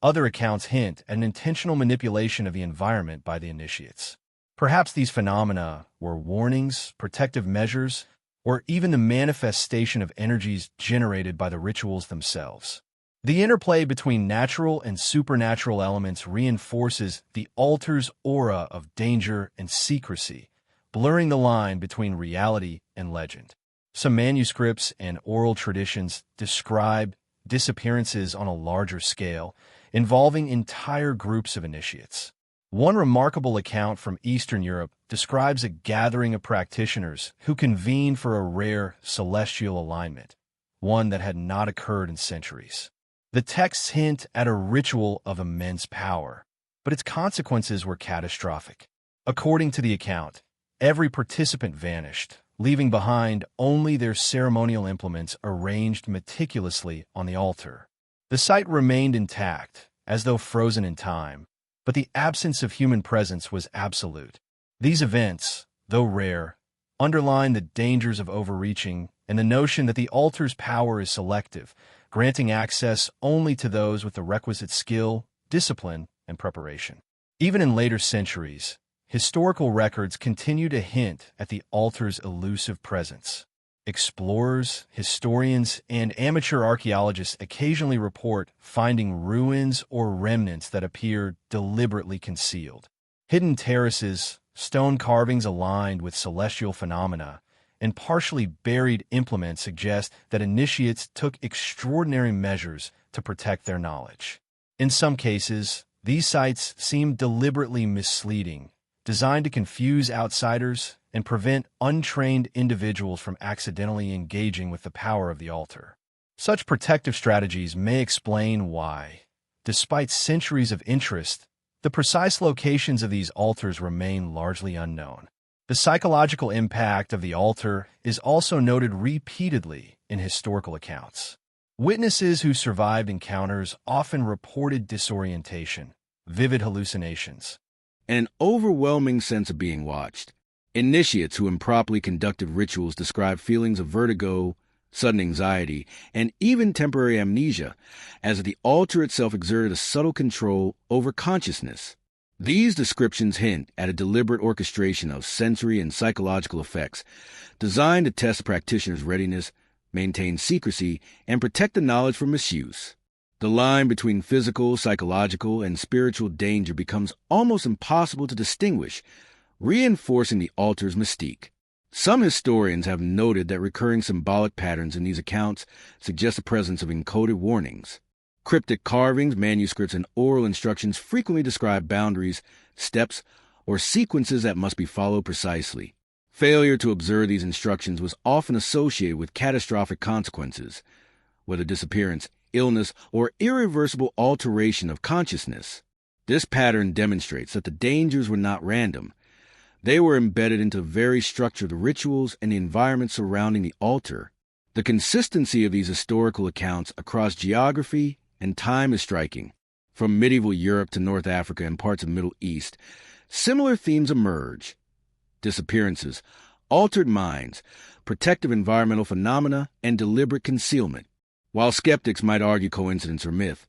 other accounts hint at an intentional manipulation of the environment by the initiates. Perhaps these phenomena were warnings, protective measures, or even the manifestation of energies generated by the rituals themselves. The interplay between natural and supernatural elements reinforces the altar's aura of danger and secrecy, blurring the line between reality and legend. Some manuscripts and oral traditions describe disappearances on a larger scale, involving entire groups of initiates. One remarkable account from Eastern Europe describes a gathering of practitioners who convened for a rare celestial alignment, one that had not occurred in centuries. The texts hint at a ritual of immense power, but its consequences were catastrophic. According to the account, every participant vanished, leaving behind only their ceremonial implements arranged meticulously on the altar. The site remained intact, as though frozen in time, but the absence of human presence was absolute. These events, though rare, underline the dangers of overreaching and the notion that the altar's power is selective, granting access only to those with the requisite skill, discipline, and preparation. Even in later centuries, historical records continue to hint at the altar's elusive presence. Explorers, historians, and amateur archaeologists occasionally report finding ruins or remnants that appear deliberately concealed. Hidden terraces, stone carvings aligned with celestial phenomena, and partially buried implements suggest that initiates took extraordinary measures to protect their knowledge. In some cases, these sites seem deliberately misleading, designed to confuse outsiders and prevent untrained individuals from accidentally engaging with the power of the altar. Such protective strategies may explain why, despite centuries of interest, the precise locations of these altars remain largely unknown. The psychological impact of the altar is also noted repeatedly in historical accounts. Witnesses who survived encounters often reported disorientation, vivid hallucinations, an overwhelming sense of being watched. Initiates who improperly conducted rituals describe feelings of vertigo, sudden anxiety, and even temporary amnesia, as the altar itself exerted a subtle control over consciousness. These descriptions hint at a deliberate orchestration of sensory and psychological effects, designed to test the practitioner's readiness, maintain secrecy, and protect the knowledge from misuse. The line between physical, psychological, and spiritual danger becomes almost impossible to distinguish, reinforcing the altar's mystique. Some historians have noted that recurring symbolic patterns in these accounts suggest the presence of encoded warnings. Cryptic carvings, manuscripts, and oral instructions frequently describe boundaries, steps, or sequences that must be followed precisely. Failure to observe these instructions was often associated with catastrophic consequences, whether disappearance, illness, or irreversible alteration of consciousness. This pattern demonstrates that the dangers were not random. They were embedded into the very structure of the rituals and the environment surrounding the altar. The consistency of these historical accounts across geography and time is striking. From medieval Europe to North Africa and parts of the Middle East, similar themes emerge: disappearances, altered minds, protective environmental phenomena, and deliberate concealment. While skeptics might argue coincidence or myth,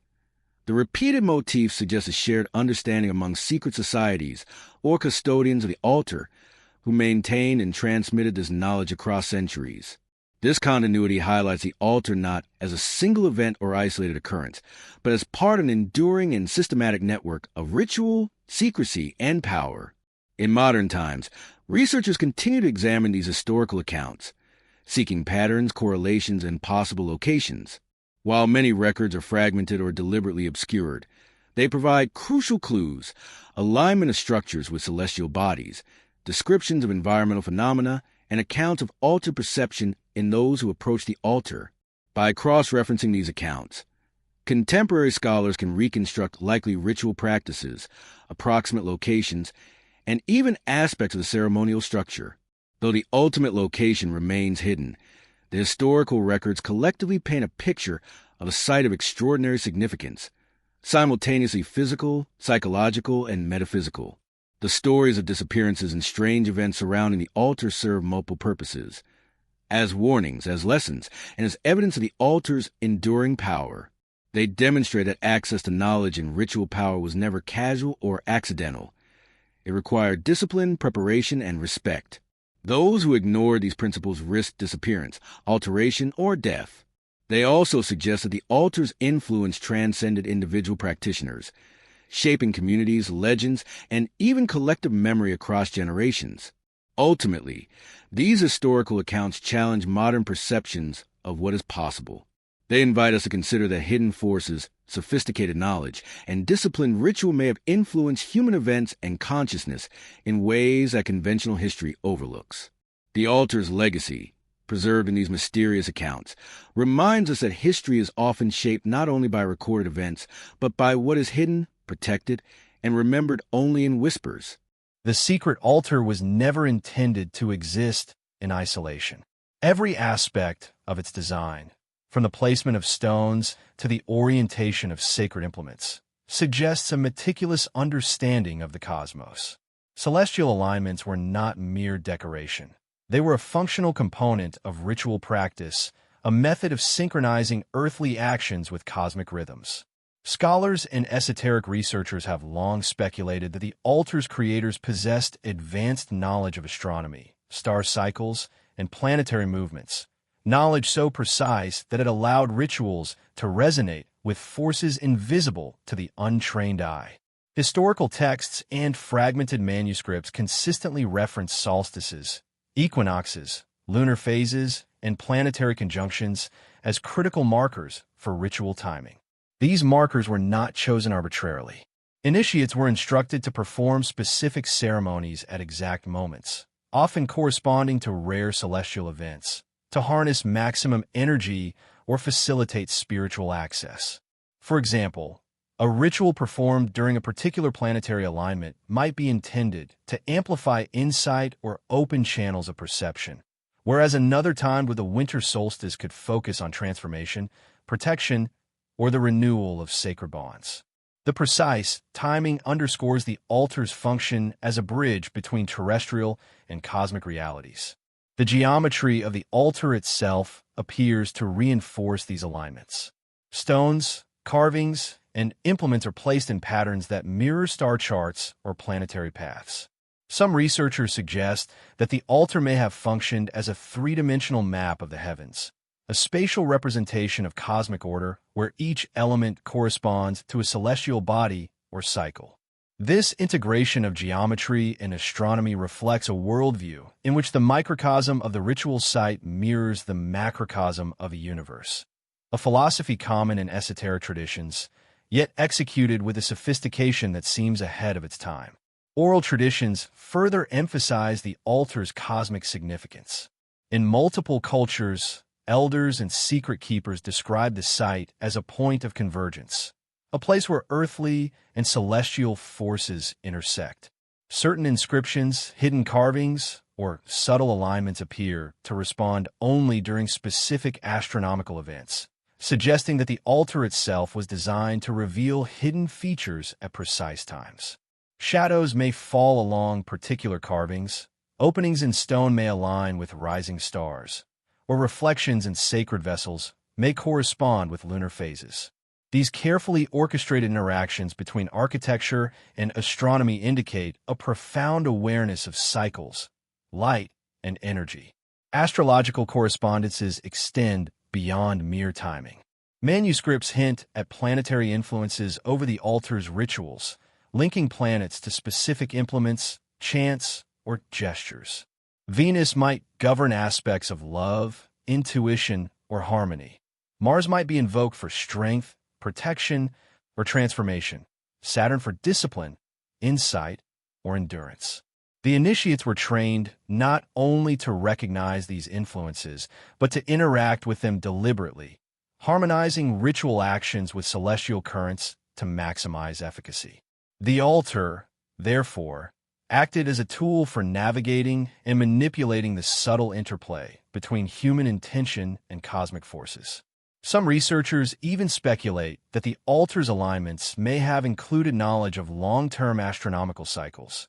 the repeated motifs suggest a shared understanding among secret societies or custodians of the altar who maintained and transmitted this knowledge across centuries. This continuity highlights the altar not as a single event or isolated occurrence, but as part of an enduring and systematic network of ritual, secrecy, and power. In modern times, researchers continue to examine these historical accounts, seeking patterns, correlations, and possible locations. While many records are fragmented or deliberately obscured, they provide crucial clues: alignment of structures with celestial bodies, descriptions of environmental phenomena, and accounts of altered perception in those who approach the altar. By cross-referencing these accounts, contemporary scholars can reconstruct likely ritual practices, approximate locations, and even aspects of the ceremonial structure. Though the ultimate location remains hidden, the historical records collectively paint a picture of a site of extraordinary significance, simultaneously physical, psychological, and metaphysical. The stories of disappearances and strange events surrounding the altar serve multiple purposes, as warnings, as lessons, and as evidence of the altar's enduring power. They demonstrate that access to knowledge and ritual power was never casual or accidental. It required discipline, preparation, and respect. Those who ignored these principles risked disappearance, alteration, or death. They also suggest that the altar's influence transcended individual practitioners, shaping communities, legends, and even collective memory across generations. Ultimately, these historical accounts challenge modern perceptions of what is possible. They invite us to consider that hidden forces, sophisticated knowledge, and disciplined ritual may have influenced human events and consciousness in ways that conventional history overlooks. The altar's legacy, preserved in these mysterious accounts, reminds us that history is often shaped not only by recorded events, but by what is hidden, protected, and remembered only in whispers. The secret altar was never intended to exist in isolation. Every aspect of its design, from the placement of stones to the orientation of sacred implements, suggests a meticulous understanding of the cosmos. Celestial alignments were not mere decoration. They were a functional component of ritual practice, a method of synchronizing earthly actions with cosmic rhythms. Scholars and esoteric researchers have long speculated that the altar's creators possessed advanced knowledge of astronomy, star cycles, and planetary movements, knowledge so precise that it allowed rituals to resonate with forces invisible to the untrained eye. Historical texts and fragmented manuscripts consistently reference solstices, equinoxes, lunar phases, and planetary conjunctions as critical markers for ritual timing. These markers were not chosen arbitrarily. Initiates were instructed to perform specific ceremonies at exact moments, often corresponding to rare celestial events, to harness maximum energy or facilitate spiritual access. For example, a ritual performed during a particular planetary alignment might be intended to amplify insight or open channels of perception, whereas another time with the winter solstice could focus on transformation, protection, or the renewal of sacred bonds. The precise timing underscores the altar's function as a bridge between terrestrial and cosmic realities. The geometry of the altar itself appears to reinforce these alignments. Stones, carvings, and implements are placed in patterns that mirror star charts or planetary paths. Some researchers suggest that the altar may have functioned as a three-dimensional map of the heavens, a spatial representation of cosmic order where each element corresponds to a celestial body or cycle. This integration of geometry and astronomy reflects a worldview in which the microcosm of the ritual site mirrors the macrocosm of a universe, a philosophy common in esoteric traditions, yet executed with a sophistication that seems ahead of its time. Oral traditions further emphasize the altar's cosmic significance. In multiple cultures, elders and secret keepers describe the site as a point of convergence, a place where earthly and celestial forces intersect. Certain inscriptions, hidden carvings, or subtle alignments appear to respond only during specific astronomical events, suggesting that the altar itself was designed to reveal hidden features at precise times. Shadows may fall along particular carvings, openings in stone may align with rising stars, or reflections in sacred vessels may correspond with lunar phases. These carefully orchestrated interactions between architecture and astronomy indicate a profound awareness of cycles, light, and energy. Astrological correspondences extend beyond mere timing. Manuscripts hint at planetary influences over the altar's rituals, linking planets to specific implements, chants, or gestures. Venus might govern aspects of love, intuition, or harmony. Mars might be invoked for strength, protection, or transformation. Saturn for discipline, insight, or endurance. The initiates were trained not only to recognize these influences, but to interact with them deliberately, harmonizing ritual actions with celestial currents to maximize efficacy. The altar, therefore, acted as a tool for navigating and manipulating the subtle interplay between human intention and cosmic forces. Some researchers even speculate that the altar's alignments may have included knowledge of long-term astronomical cycles,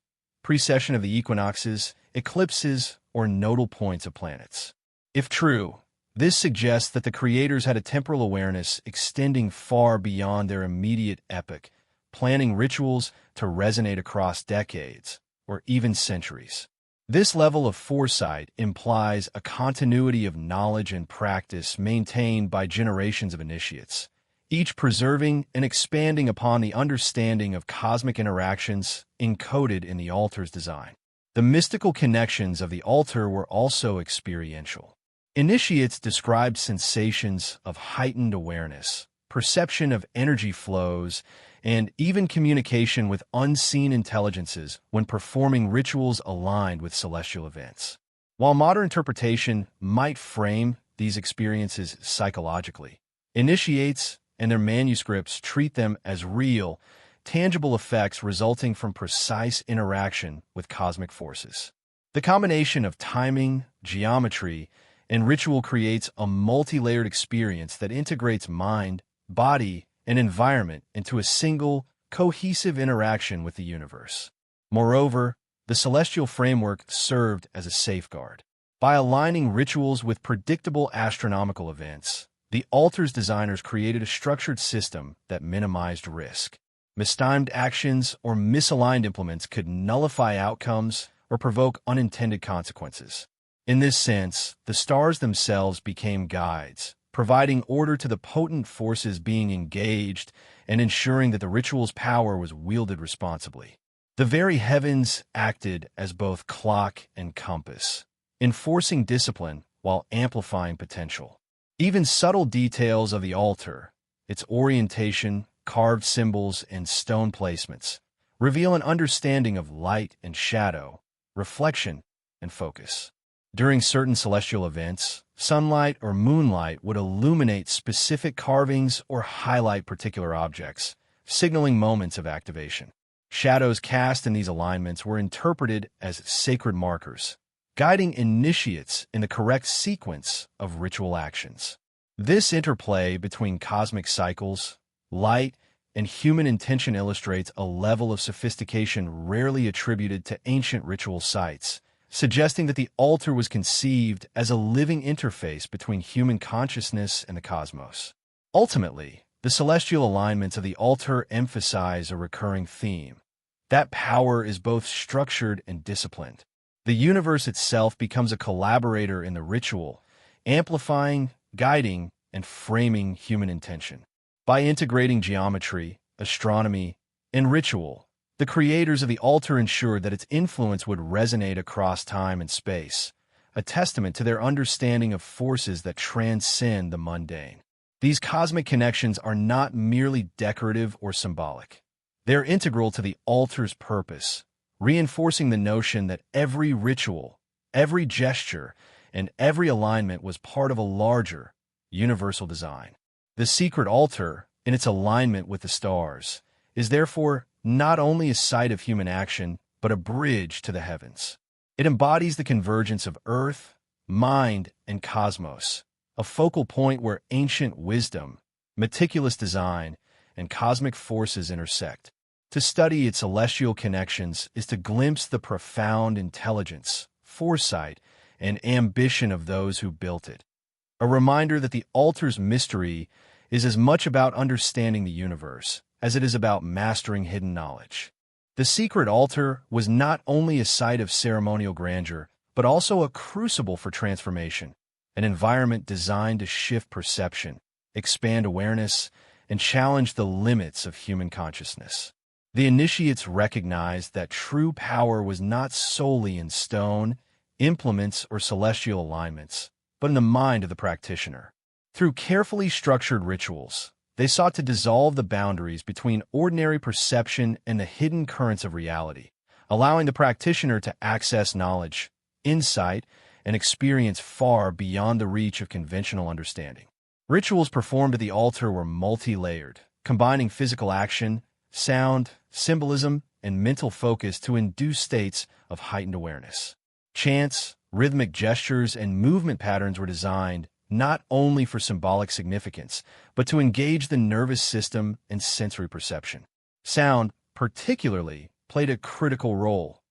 precession of the equinoxes, eclipses, or nodal points of planets. If true, this suggests that the creators had a temporal awareness extending far beyond their immediate epoch, planning rituals to resonate across decades or even centuries. This level of foresight implies a continuity of knowledge and practice maintained by generations of initiates, each preserving and expanding upon the understanding of cosmic interactions encoded in the altar's design. The mystical connections of the altar were also experiential. Initiates described sensations of heightened awareness, perception of energy flows, and even communication with unseen intelligences when performing rituals aligned with celestial events. While modern interpretation might frame these experiences psychologically, initiates and their manuscripts treat them as real, tangible effects resulting from precise interaction with cosmic forces. The combination of timing, geometry, and ritual creates a multi-layered experience that integrates mind, body, and environment into a single, cohesive interaction with the universe. Moreover, the celestial framework served as a safeguard. By aligning rituals with predictable astronomical events, the altar's designers created a structured system that minimized risk. Mistimed actions or misaligned implements could nullify outcomes or provoke unintended consequences. In this sense, the stars themselves became guides, providing order to the potent forces being engaged and ensuring that the ritual's power was wielded responsibly. The very heavens acted as both clock and compass, enforcing discipline while amplifying potential. Even subtle details of the altar, its orientation, carved symbols, and stone placements, reveal an understanding of light and shadow, reflection and focus. During certain celestial events, sunlight or moonlight would illuminate specific carvings or highlight particular objects, signaling moments of activation. Shadows cast in these alignments were interpreted as sacred markers, guiding initiates in the correct sequence of ritual actions. This interplay between cosmic cycles, light, and human intention illustrates a level of sophistication rarely attributed to ancient ritual sites, suggesting that the altar was conceived as a living interface between human consciousness and the cosmos. Ultimately, the celestial alignments of the altar emphasize a recurring theme. That power is both structured and disciplined. The universe itself becomes a collaborator in the ritual, amplifying, guiding, and framing human intention. By integrating geometry, astronomy, and ritual, the creators of the altar ensured that its influence would resonate across time and space, a testament to their understanding of forces that transcend the mundane. These cosmic connections are not merely decorative or symbolic. They're integral to the altar's purpose, reinforcing the notion that every ritual, every gesture, and every alignment was part of a larger, universal design. The secret altar, in its alignment with the stars, is therefore not only a site of human action, but a bridge to the heavens. It embodies the convergence of earth, mind, and cosmos, a focal point where ancient wisdom, meticulous design, and cosmic forces intersect. To study its celestial connections is to glimpse the profound intelligence, foresight, and ambition of those who built it. A reminder that the altar's mystery is as much about understanding the universe as it is about mastering hidden knowledge. The secret altar was not only a site of ceremonial grandeur, but also a crucible for transformation, an environment designed to shift perception, expand awareness, and challenge the limits of human consciousness. The initiates recognized that true power was not solely in stone, implements, or celestial alignments, but in the mind of the practitioner. Through carefully structured rituals, they sought to dissolve the boundaries between ordinary perception and the hidden currents of reality, allowing the practitioner to access knowledge, insight, and experience far beyond the reach of conventional understanding. Rituals performed at the altar were multi-layered, combining physical action, sound, symbolism, and mental focus to induce states of heightened awareness. Chants, rhythmic gestures, and movement patterns were designed not only for symbolic significance, but to engage the nervous system and sensory perception. Sound, particularly, played a critical role.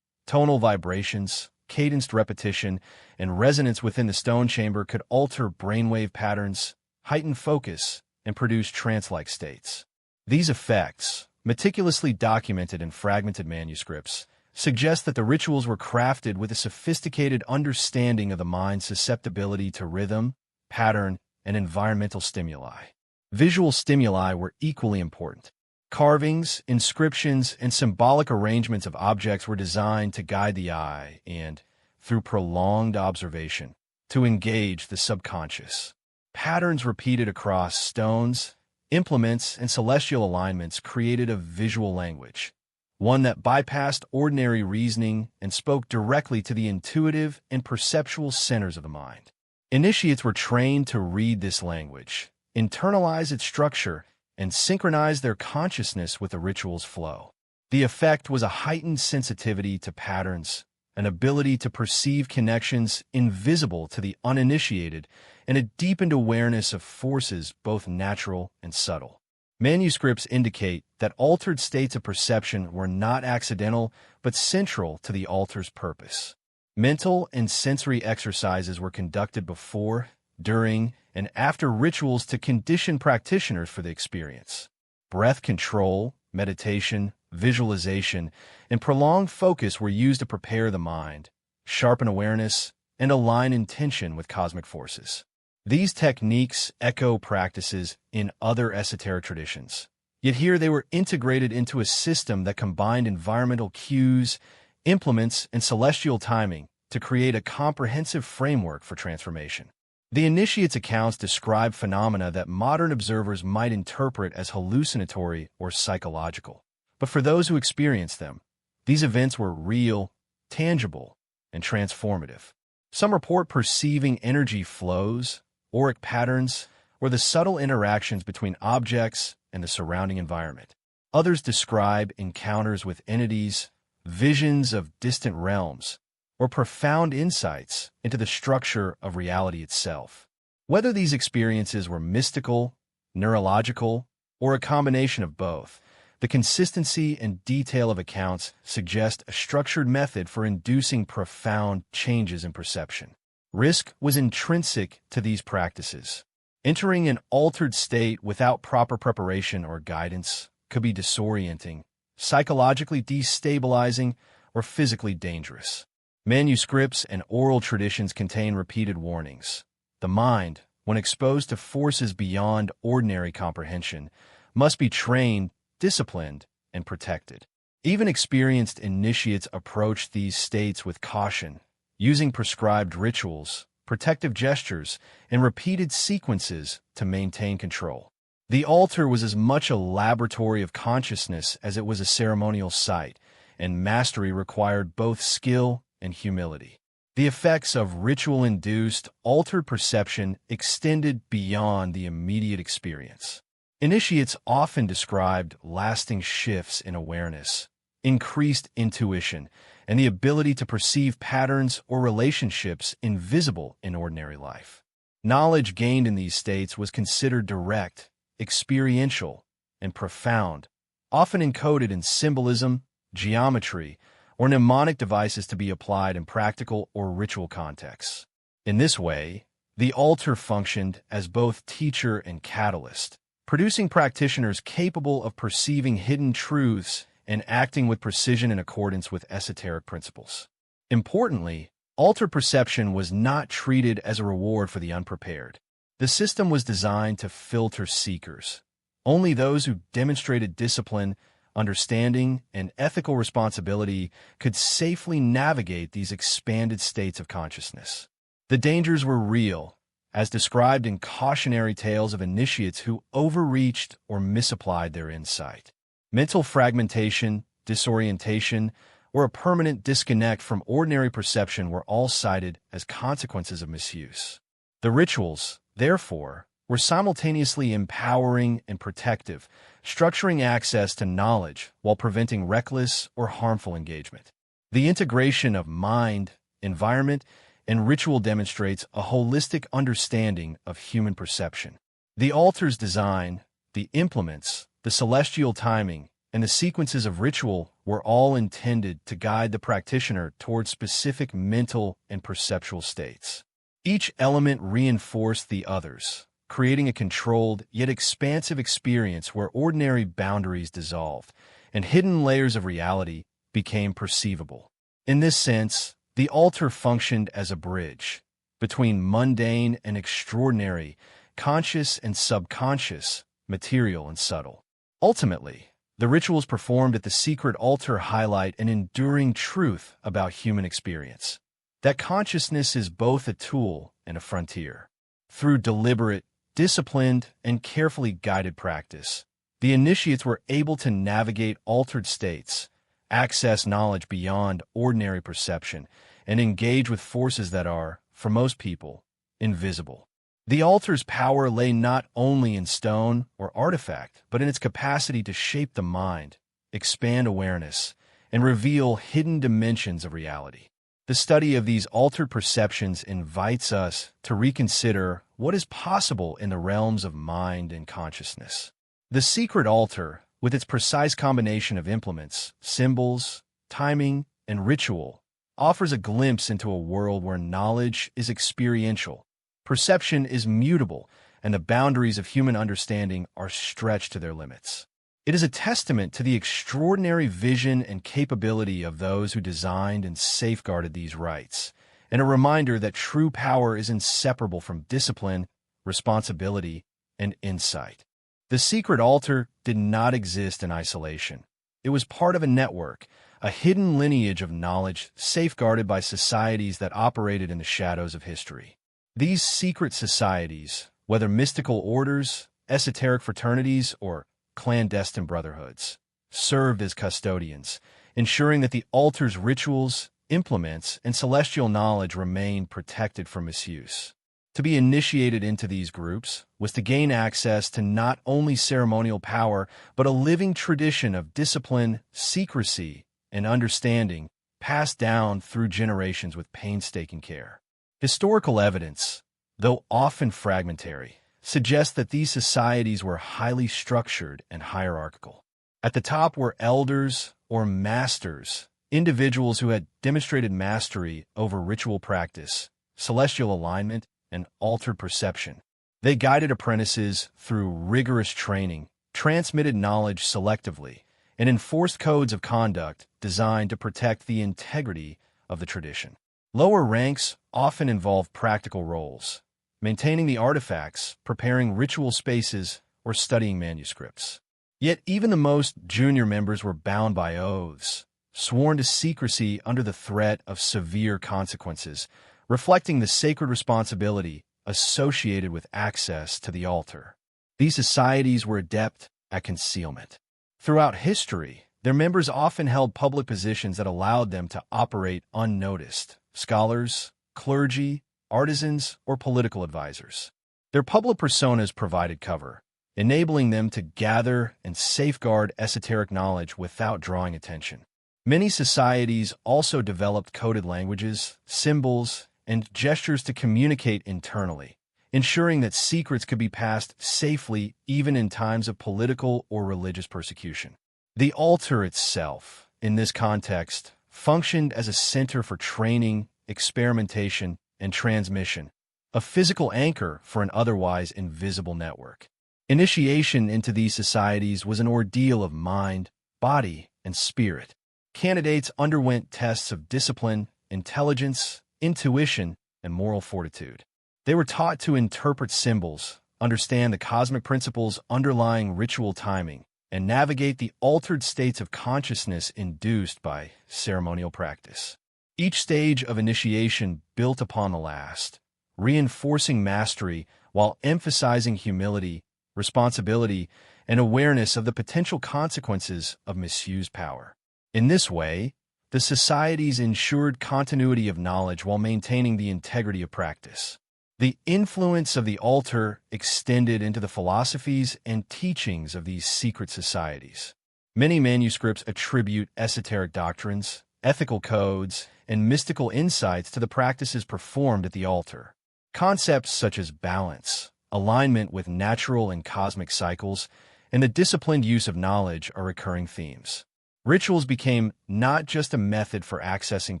Tonal vibrations, cadenced repetition, and resonance within the stone chamber could alter brainwave patterns, heighten focus, and produce trance-like states. These effects, meticulously documented in fragmented manuscripts, suggest that the rituals were crafted with a sophisticated understanding of the mind's susceptibility to rhythm, pattern, and environmental stimuli. Visual stimuli were equally important. Carvings, inscriptions, and symbolic arrangements of objects were designed to guide the eye and, through prolonged observation, to engage the subconscious. Patterns repeated across stones, implements, and celestial alignments created a visual language, one that bypassed ordinary reasoning and spoke directly to the intuitive and perceptual centers of the mind. Initiates were trained to read this language, internalize its structure, and synchronize their consciousness with the ritual's flow. The effect was a heightened sensitivity to patterns, an ability to perceive connections invisible to the uninitiated, and a deepened awareness of forces both natural and subtle. Manuscripts indicate that altered states of perception were not accidental but central to the altar's purpose. Mental and sensory exercises were conducted before, during, and after rituals to condition practitioners for the experience. Breath control, meditation, visualization, and prolonged focus were used to prepare the mind, sharpen awareness, and align intention with cosmic forces. These techniques echo practices in other esoteric traditions, yet here they were integrated into a system that combined environmental cues, implements, and celestial timing to create a comprehensive framework for transformation. The initiates' accounts describe phenomena that modern observers might interpret as hallucinatory or psychological. But for those who experienced them, these events were real, tangible, and transformative. Some report perceiving energy flows, auric patterns, or the subtle interactions between objects and the surrounding environment. Others describe encounters with entities, visions of distant realms, or profound insights into the structure of reality itself. Whether these experiences were mystical, neurological, or a combination of both, the consistency and detail of accounts suggest a structured method for inducing profound changes in perception. Risk was intrinsic to these practices. Entering an altered state without proper preparation or guidance could be disorienting, psychologically destabilizing, or physically dangerous. Manuscripts and oral traditions contain repeated warnings. The mind, when exposed to forces beyond ordinary comprehension, must be trained, disciplined, and protected. Even experienced initiates approach these states with caution, using prescribed rituals, protective gestures, and repeated sequences to maintain control. The altar was as much a laboratory of consciousness as it was a ceremonial site, and mastery required both skill and humility. The effects of ritual-induced, altered perception extended beyond the immediate experience. Initiates often described lasting shifts in awareness, increased intuition, and the ability to perceive patterns or relationships invisible in ordinary life. Knowledge gained in these states was considered direct, experiential, and profound, often encoded in symbolism, geometry, or mnemonic devices to be applied in practical or ritual contexts. In this way, the altar functioned as both teacher and catalyst, producing practitioners capable of perceiving hidden truths and acting with precision in accordance with esoteric principles. Importantly, altar perception was not treated as a reward for the unprepared. The system was designed to filter seekers. Only those who demonstrated discipline, understanding, and ethical responsibility could safely navigate these expanded states of consciousness. The dangers were real, as described in cautionary tales of initiates who overreached or misapplied their insight. Mental fragmentation, disorientation, or a permanent disconnect from ordinary perception were all cited as consequences of misuse. The rituals, therefore, were simultaneously empowering and protective, structuring access to knowledge while preventing reckless or harmful engagement. The integration of mind, environment, and ritual demonstrates a holistic understanding of human perception. The altar's design, the implements, the celestial timing, and the sequences of ritual were all intended to guide the practitioner towards specific mental and perceptual states. Each element reinforced the others, creating a controlled yet expansive experience where ordinary boundaries dissolved and hidden layers of reality became perceivable. In this sense, the altar functioned as a bridge between mundane and extraordinary, conscious and subconscious, material and subtle. Ultimately, the rituals performed at the secret altar highlight an enduring truth about human experience: that consciousness is both a tool and a frontier. Through deliberate, disciplined, and carefully guided practice, the initiates were able to navigate altered states, access knowledge beyond ordinary perception, and engage with forces that are, for most people, invisible. The altar's power lay not only in stone or artifact, but in its capacity to shape the mind, expand awareness, and reveal hidden dimensions of reality. The study of these altered perceptions invites us to reconsider what is possible in the realms of mind and consciousness. The secret altar, with its precise combination of implements, symbols, timing, and ritual, offers a glimpse into a world where knowledge is experiential, perception is mutable, and the boundaries of human understanding are stretched to their limits. It is a testament to the extraordinary vision and capability of those who designed and safeguarded these rites, and a reminder that true power is inseparable from discipline, responsibility, and insight. The secret altar did not exist in isolation. It was part of a network, a hidden lineage of knowledge safeguarded by societies that operated in the shadows of history. These secret societies, whether mystical orders, esoteric fraternities, or clandestine brotherhoods, served as custodians, ensuring that the altar's rituals, implements, and celestial knowledge remained protected from misuse. To be initiated into these groups was to gain access to not only ceremonial power, but a living tradition of discipline, secrecy, and understanding passed down through generations with painstaking care. Historical evidence, though often fragmentary, suggests that these societies were highly structured and hierarchical. At the top were elders or masters, individuals who had demonstrated mastery over ritual practice, celestial alignment, and altered perception. They guided apprentices through rigorous training, transmitted knowledge selectively, and enforced codes of conduct designed to protect the integrity of the tradition. Lower ranks often involved practical roles, maintaining the artifacts, preparing ritual spaces, or studying manuscripts. Yet even the most junior members were bound by oaths, sworn to secrecy under the threat of severe consequences, reflecting the sacred responsibility associated with access to the altar. These societies were adept at concealment. Throughout history, their members often held public positions that allowed them to operate unnoticed: scholars, clergy, artisans, or political advisors. Their public personas provided cover, enabling them to gather and safeguard esoteric knowledge without drawing attention. Many societies also developed coded languages, symbols, and gestures to communicate internally, ensuring that secrets could be passed safely even in times of political or religious persecution. The altar itself, in this context, functioned as a center for training, experimentation, and transmission, a physical anchor for an otherwise invisible network. Initiation into these societies was an ordeal of mind, body, and spirit. Candidates underwent tests of discipline, intelligence, intuition, and moral fortitude. They were taught to interpret symbols, understand the cosmic principles underlying ritual timing, and navigate the altered states of consciousness induced by ceremonial practice. Each stage of initiation built upon the last, reinforcing mastery while emphasizing humility, responsibility, and awareness of the potential consequences of misused power. In this way, the societies ensured continuity of knowledge while maintaining the integrity of practice. The influence of the altar extended into the philosophies and teachings of these secret societies. Many manuscripts attribute esoteric doctrines, ethical codes, and mystical insights to the practices performed at the altar. Concepts such as balance, alignment with natural and cosmic cycles, and the disciplined use of knowledge are recurring themes. Rituals became not just a method for accessing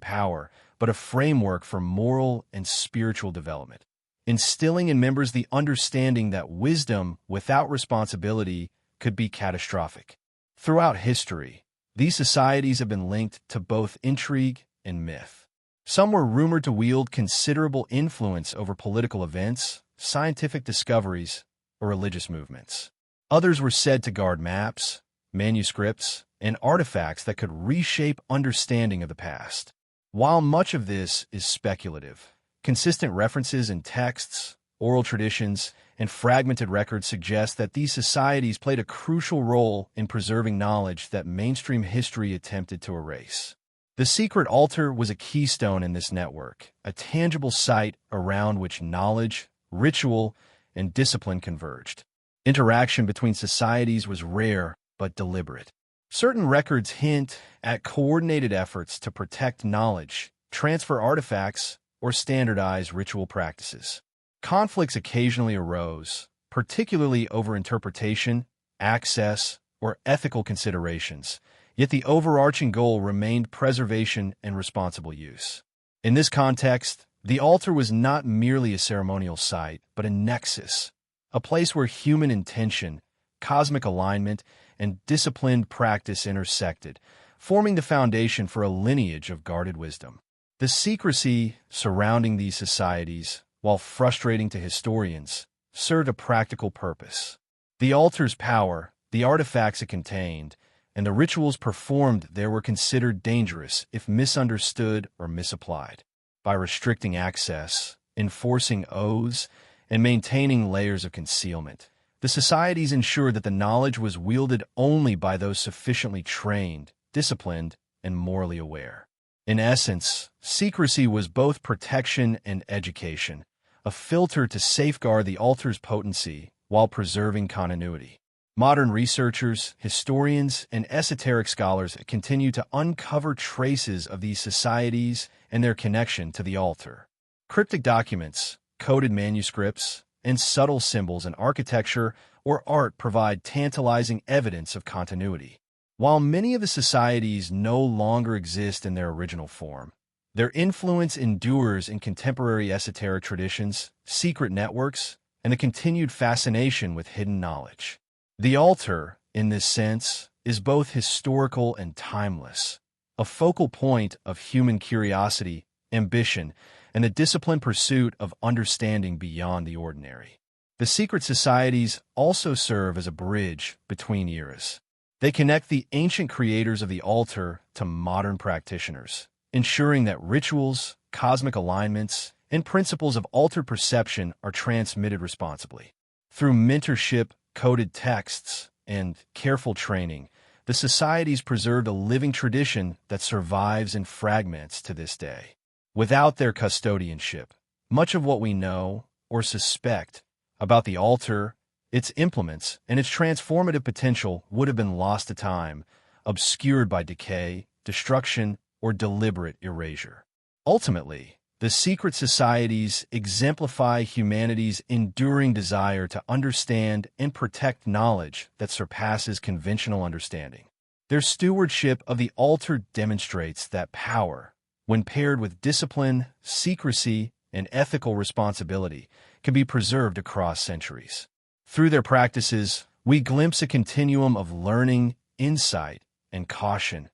power, but a framework for moral and spiritual development, instilling in members the understanding that wisdom without responsibility could be catastrophic. Throughout history, these societies have been linked to both intrigue and myth. Some were rumored to wield considerable influence over political events, scientific discoveries, or religious movements. Others were said to guard maps, manuscripts, and artifacts that could reshape understanding of the past. While much of this is speculative, consistent references in texts, oral traditions, and fragmented records suggest that these societies played a crucial role in preserving knowledge that mainstream history attempted to erase. The secret altar was a keystone in this network, a tangible site around which knowledge, ritual, and discipline converged. Interaction between societies was rare but deliberate. Certain records hint at coordinated efforts to protect knowledge, transfer artifacts, or standardize ritual practices. Conflicts occasionally arose, particularly over interpretation, access, or ethical considerations, yet the overarching goal remained preservation and responsible use. In this context, the altar was not merely a ceremonial site, but a nexus, a place where human intention, cosmic alignment, and disciplined practice intersected, forming the foundation for a lineage of guarded wisdom. The secrecy surrounding these societies, while frustrating to historians, served a practical purpose. The altar's power, the artifacts it contained, and the rituals performed there were considered dangerous if misunderstood or misapplied. By restricting access, enforcing oaths, and maintaining layers of concealment, the societies ensured that the knowledge was wielded only by those sufficiently trained, disciplined, and morally aware. In essence, secrecy was both protection and education, a filter to safeguard the altar's potency while preserving continuity. Modern researchers, historians, and esoteric scholars continue to uncover traces of these societies and their connection to the altar. Cryptic documents, coded manuscripts, and subtle symbols in architecture or art provide tantalizing evidence of continuity. While many of the societies no longer exist in their original form, their influence endures in contemporary esoteric traditions, secret networks, and the continued fascination with hidden knowledge. The altar, in this sense, is both historical and timeless, a focal point of human curiosity, ambition, and the disciplined pursuit of understanding beyond the ordinary. The secret societies also serve as a bridge between eras. They connect the ancient creators of the altar to modern practitioners, ensuring that rituals, cosmic alignments, and principles of altar perception are transmitted responsibly. Through mentorship, coded texts, and careful training, the societies preserved a living tradition that survives in fragments to this day. Without their custodianship, much of what we know or suspect about the altar, its implements, and its transformative potential would have been lost to time, obscured by decay, destruction, or deliberate erasure. Ultimately, the secret societies exemplify humanity's enduring desire to understand and protect knowledge that surpasses conventional understanding. Their stewardship of the altar demonstrates that power, when paired with discipline, secrecy, and ethical responsibility, can be preserved across centuries. Through their practices, we glimpse a continuum of learning, insight, and caution,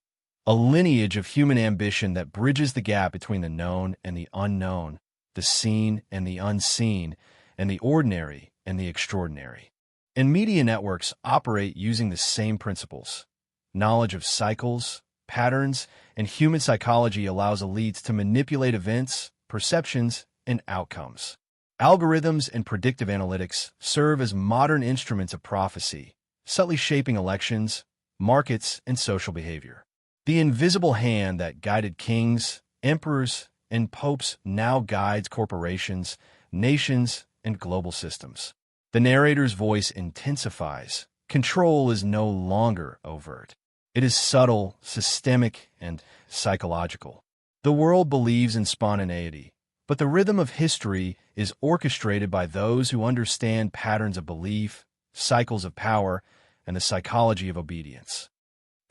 a lineage of human ambition that bridges the gap between the known and the unknown, the seen and the unseen, and the ordinary and the extraordinary. And media networks operate using the same principles. Knowledge of cycles, patterns, and human psychology allows elites to manipulate events, perceptions, and outcomes. Algorithms and predictive analytics serve as modern instruments of prophecy, subtly shaping elections, markets, and social behavior. The invisible hand that guided kings, emperors, and popes now guides corporations, nations, and global systems. The narrator's voice intensifies. Control is no longer overt. It is subtle, systemic, and psychological. The world believes in spontaneity, but the rhythm of history is orchestrated by those who understand patterns of belief, cycles of power, and the psychology of obedience.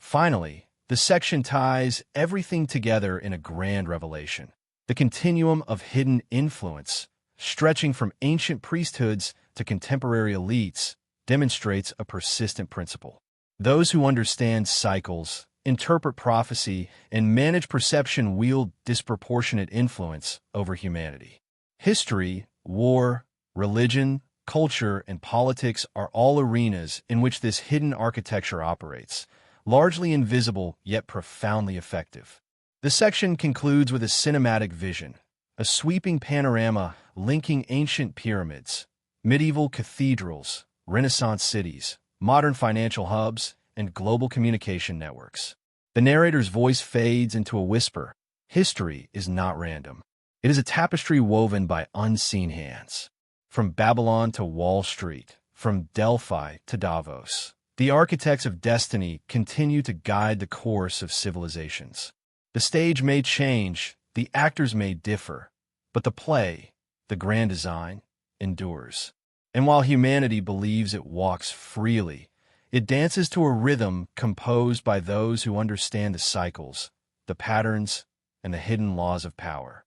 Finally, the section ties everything together in a grand revelation. The continuum of hidden influence, stretching from ancient priesthoods to contemporary elites, demonstrates a persistent principle. Those who understand cycles, interpret prophecy, and manage perception wield disproportionate influence over humanity. History, war, religion, culture, and politics are all arenas in which this hidden architecture operates, largely invisible yet profoundly effective. The section concludes with a cinematic vision, a sweeping panorama linking ancient pyramids, medieval cathedrals, Renaissance cities, modern financial hubs, and global communication networks. The narrator's voice fades into a whisper. History is not random. It is a tapestry woven by unseen hands. From Babylon to Wall Street, from Delphi to Davos, the architects of destiny continue to guide the course of civilizations. The stage may change, the actors may differ, but the play, the grand design, endures. And while humanity believes it walks freely, it dances to a rhythm composed by those who understand the cycles, the patterns, and the hidden laws of power.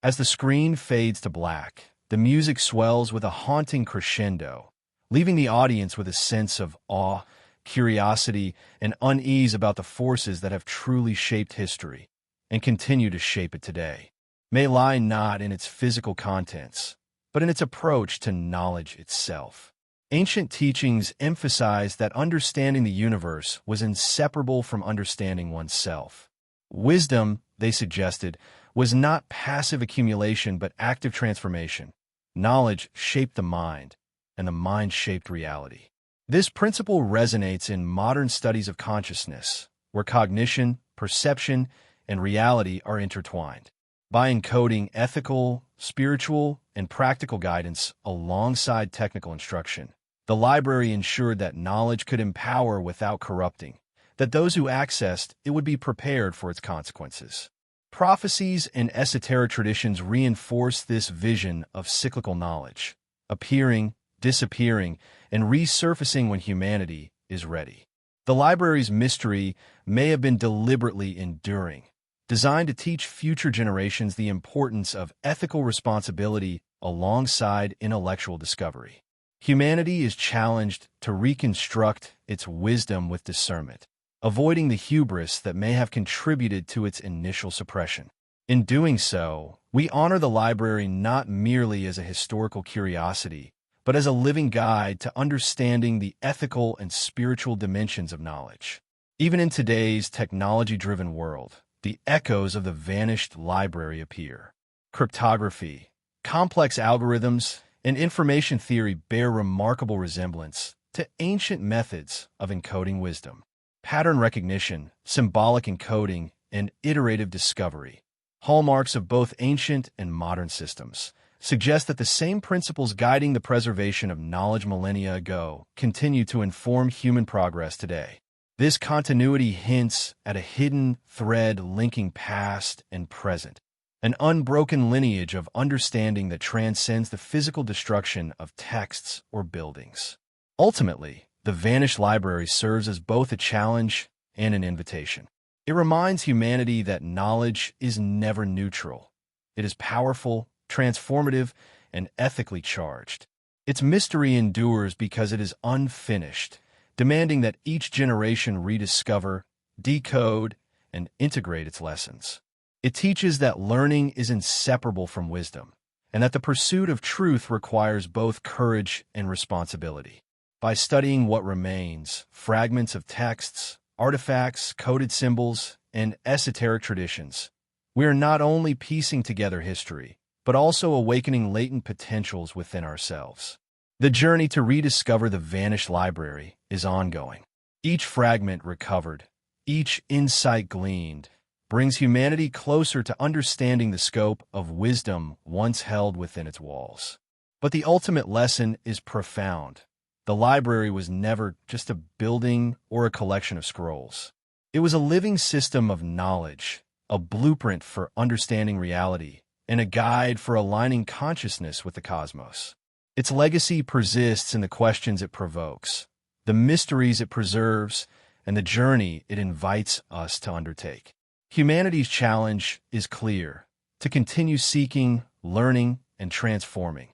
As the screen fades to black, the music swells with a haunting crescendo, leaving the audience with a sense of awe, curiosity, and unease about the forces that have truly shaped history and continue to shape it today. May lie not in its physical contents, but in its approach to knowledge itself. Ancient teachings emphasized that understanding the universe was inseparable from understanding oneself. Wisdom, they suggested, was not passive accumulation but active transformation. Knowledge shaped the mind, and the mind shaped reality. This principle resonates in modern studies of consciousness, where cognition, perception, and reality are intertwined. By encoding ethical, spiritual, and practical guidance alongside technical instruction, the library ensured that knowledge could empower without corrupting, that those who accessed it would be prepared for its consequences. Prophecies and esoteric traditions reinforce this vision of cyclical knowledge, appearing, disappearing, and resurfacing when humanity is ready. The library's mystery may have been deliberately enduring, designed to teach future generations the importance of ethical responsibility alongside intellectual discovery. Humanity is challenged to reconstruct its wisdom with discernment, avoiding the hubris that may have contributed to its initial suppression. In doing so, we honor the library not merely as a historical curiosity, but as a living guide to understanding the ethical and spiritual dimensions of knowledge. Even in today's technology-driven world, the echoes of the vanished library appear. Cryptography, complex algorithms, and information theory bear remarkable resemblance to ancient methods of encoding wisdom. Pattern recognition, symbolic encoding, and iterative discovery, hallmarks of both ancient and modern systems, suggest that the same principles guiding the preservation of knowledge millennia ago continue to inform human progress today. This continuity hints at a hidden thread linking past and present, an unbroken lineage of understanding that transcends the physical destruction of texts or buildings. Ultimately, the vanished library serves as both a challenge and an invitation. It reminds humanity that knowledge is never neutral. It is powerful, transformative, and ethically charged. Its mystery endures because it is unfinished, demanding that each generation rediscover, decode, and integrate its lessons. It teaches that learning is inseparable from wisdom, and that the pursuit of truth requires both courage and responsibility. By studying what remains, fragments of texts, artifacts, coded symbols, and esoteric traditions, we are not only piecing together history, but also awakening latent potentials within ourselves. The journey to rediscover the vanished library is ongoing. Each fragment recovered, Each insight gleaned brings humanity closer to understanding the scope of wisdom once held within its walls. But the ultimate lesson is profound. The library was never just a building or a collection of scrolls. It was a living system of knowledge, a blueprint for understanding reality, and a guide for aligning consciousness with the cosmos. Its legacy persists in the questions it provokes, the mysteries it preserves, and the journey it invites us to undertake. Humanity's challenge is clear: to continue seeking, learning, and transforming.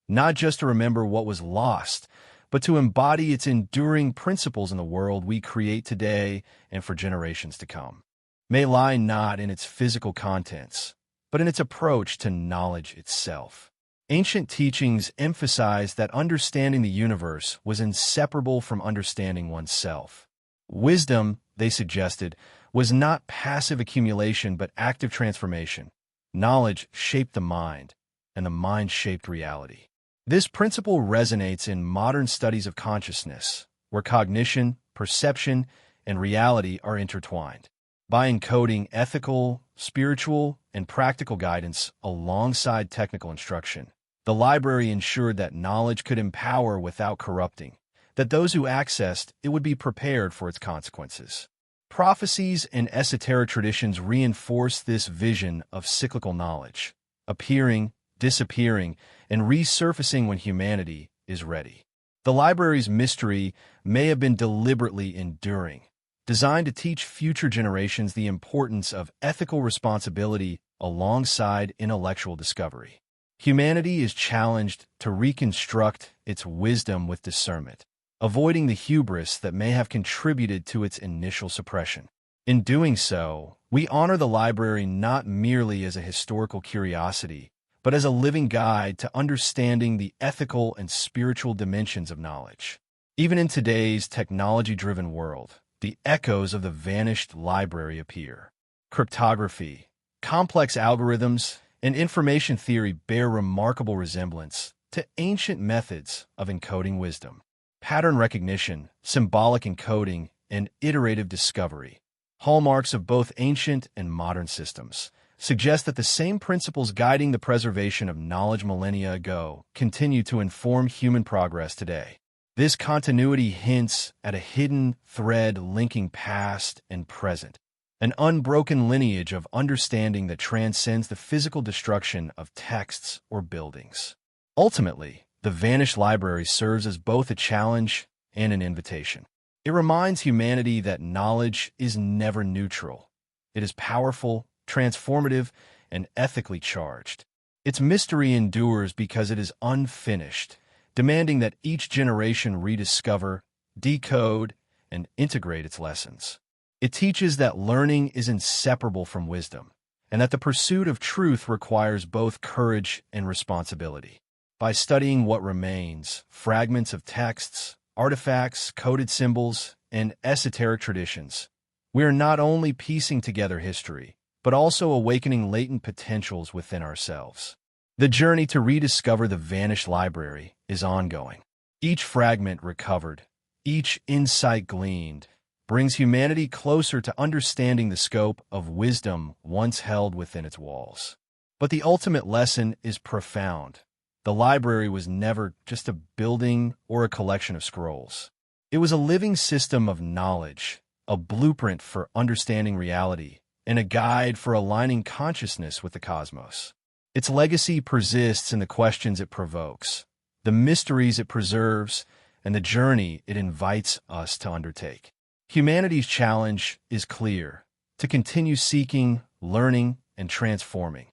Not just to remember what was lost, but to embody its enduring principles in the world we create today and for generations to come. May lie not in its physical contents, but in its approach to knowledge itself. Ancient teachings emphasized that understanding the universe was inseparable from understanding oneself. Wisdom, they suggested, was not passive accumulation but active transformation. Knowledge shaped the mind, and the mind shaped reality. This principle resonates in modern studies of consciousness, where cognition, perception, and reality are intertwined. By encoding ethical, spiritual, and practical guidance alongside technical instruction, the library ensured that knowledge could empower without corrupting, that those who accessed it would be prepared for its consequences. Prophecies and esoteric traditions reinforce this vision of cyclical knowledge, appearing, disappearing, and resurfacing when humanity is ready. The library's mystery may have been deliberately enduring, designed to teach future generations the importance of ethical responsibility alongside intellectual discovery. Humanity is challenged to reconstruct its wisdom with discernment, avoiding the hubris that may have contributed to its initial suppression. In doing so, we honor the library not merely as a historical curiosity, but as a living guide to understanding the ethical and spiritual dimensions of knowledge. Even in today's technology-driven world, the echoes of the vanished library appear. Cryptography, complex algorithms, and information theory bear remarkable resemblance to ancient methods of encoding wisdom. Pattern recognition, symbolic encoding, and iterative discovery, hallmarks of both ancient and modern systems, suggest that the same principles guiding the preservation of knowledge millennia ago continue to inform human progress today. This continuity hints at a hidden thread linking past and present, an unbroken lineage of understanding that transcends the physical destruction of texts or buildings. Ultimately, the vanished library serves as both a challenge and an invitation. It reminds humanity that knowledge is never neutral. It is powerful, transformative, and ethically charged. Its mystery endures because it is unfinished, demanding that each generation rediscover, decode, and integrate its lessons. It teaches that learning is inseparable from wisdom, and that the pursuit of truth requires both courage and responsibility. By studying what remains, fragments of texts, artifacts, coded symbols, and esoteric traditions, we are not only piecing together history, but also awakening latent potentials within ourselves. The journey to rediscover the vanished library is ongoing. Each fragment recovered, each insight gleaned, brings humanity closer to understanding the scope of wisdom once held within its walls. But the ultimate lesson is profound. The library was never just a building or a collection of scrolls. It was a living system of knowledge, a blueprint for understanding reality, and a guide for aligning consciousness with the cosmos. Its legacy persists in the questions it provokes, the mysteries it preserves, and the journey it invites us to undertake. Humanity's challenge is clear: to continue seeking, learning, and transforming.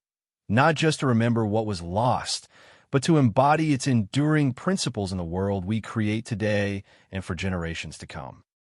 Not just to remember what was lost, but to embody its enduring principles in the world we create today and for generations to come.